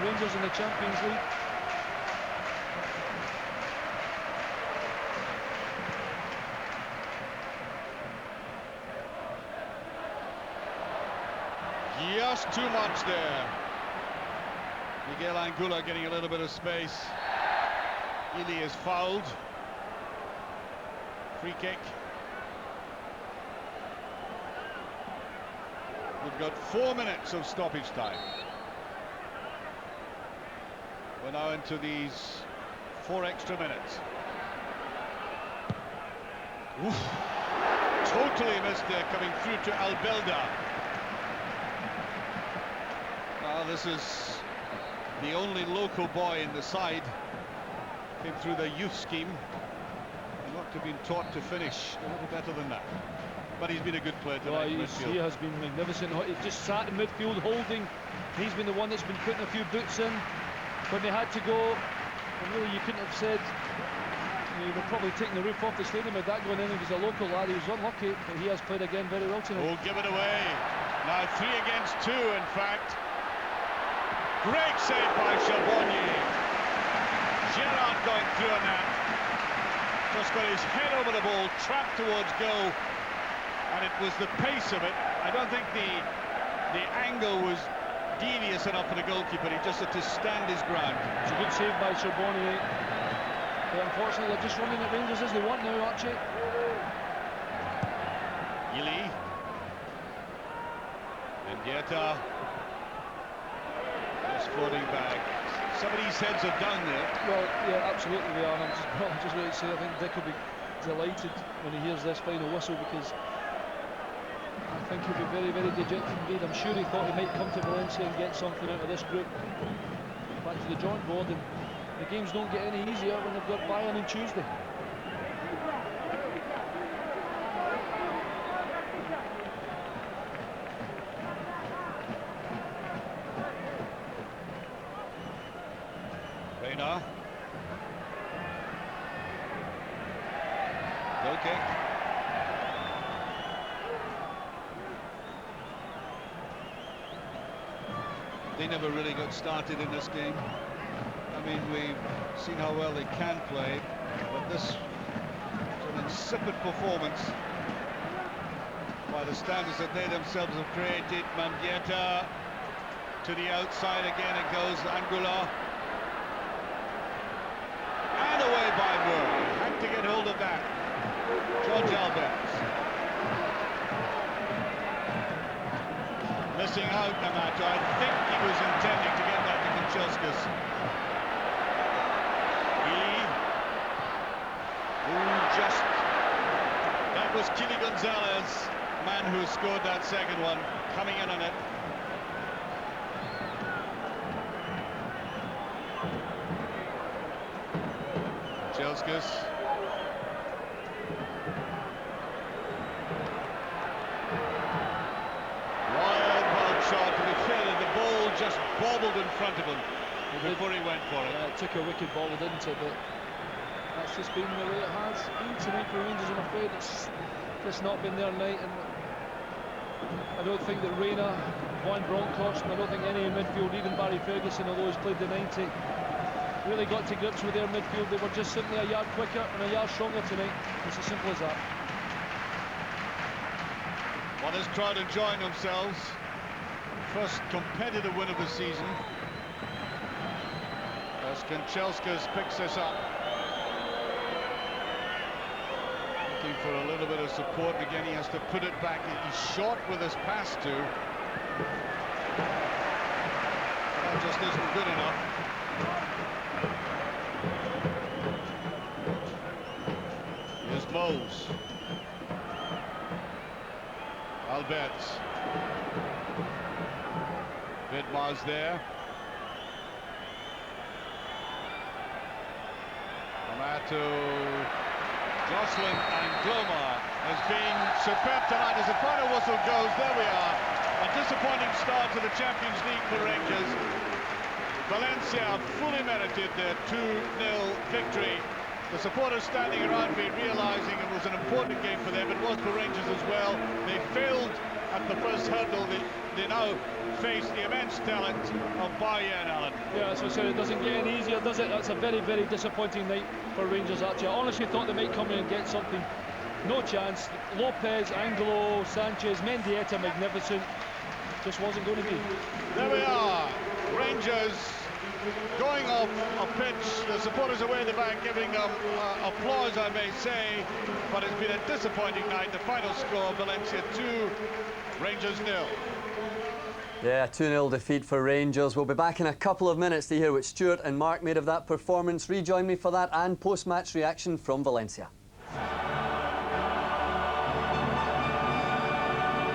Rangers in the Champions League. Just too much there. Miguel Angula getting a little bit of space. Ili is fouled. Free kick. We've got 4 minutes of stoppage time. We're now into these 4 extra minutes. Oof. Totally missed there, coming through to Albelda. This is the only local boy in the side. Came through the youth scheme. He ought to have been taught to finish a little better than that. But he's been a good player tonight. Well, he has been magnificent. He just sat in midfield holding. He's been the one that's been putting a few boots in when they had to go. And really, you couldn't have said they were probably taking the roof off the stadium with that going in. He was a local lad. He was unlucky, but he has played again very well tonight. Oh, give it away. Now 3 against 2, in fact. Great save by Charbonnier. Gerrard going through on that. Just got his head over the ball, trapped towards goal. And it was the pace of it. I don't think the angle was devious enough for the goalkeeper. He just had to stand his ground. It's a good save by Charbonnier. But unfortunately, they're just running at Rangers as they want now, Archie. Ili. Mendieta. Just floating back. Some of these heads are down there. Well, yeah, absolutely they are. And I'm just going to say, I think Dick will be delighted when he hears this final whistle, because I think he'll be very, very dejected indeed. I'm sure he thought he might come to Valencia and get something out of this group. Back to the drawing board, and the games don't get any easier when they've got Bayern on Tuesday. Reina. Goal kick. They never really got started in this game. I mean, we've seen how well they can play, but this is an insipid performance by the standards that they themselves have created. Mendieta to the outside again, it goes. Angula. And away by Moore. Had to get hold of that. George Alberts. Missing out the match. I think he was intending to get that to Kanchelskis. Just... That was Kili Gonzalez, man who scored that second one, coming in on it. Kanchelskis. Wild shot, to be fair, the ball just bobbled in front of him. before he went for it. It took a wicked ball, didn't it? But that's just been the way it has been tonight for Rangers. I'm afraid it's just not been their night, and I don't think that Reina, Juan Bronckhorst, and I don't think any in midfield, even Barry Ferguson, although he's played the 90, really got to grips with their midfield. They were just simply a yard quicker and a yard stronger tonight. It's as simple as that. One has tried to join themselves. First competitive win of the season. As Kanchelskis picks this up. Looking for a little bit of support, and again he has to put it back. He's short with his pass too. That just isn't good enough. Here's Mose. Alberts. Vidmar's there. Amato, Jocelyn and Glomar has been superb tonight. As the final whistle goes, there we are. A disappointing start to the Champions League for Rangers. Valencia fully merited their 2-0 victory. The supporters standing around me realising it was an important game for them. It was for Rangers as well. They failed at the first hurdle. They now face the immense talent of Bayern, Alan. Yeah, as I said, it doesn't get any easier, does it? That's a very, very disappointing night for Rangers, actually. I honestly thought they might come in and get something. No chance. Lopez, Angelo, Sanchez, Mendieta, magnificent. Just wasn't going to be. There we are. Rangers going off a pitch. The supporters away the back giving them applause, I may say. But it's been a disappointing night. The final score, Valencia 2, Rangers 0. Yeah, 2-0 defeat for Rangers. We'll be back in a couple of minutes to hear what Stuart and Mark made of that performance. Rejoin me for that and post-match reaction from Valencia.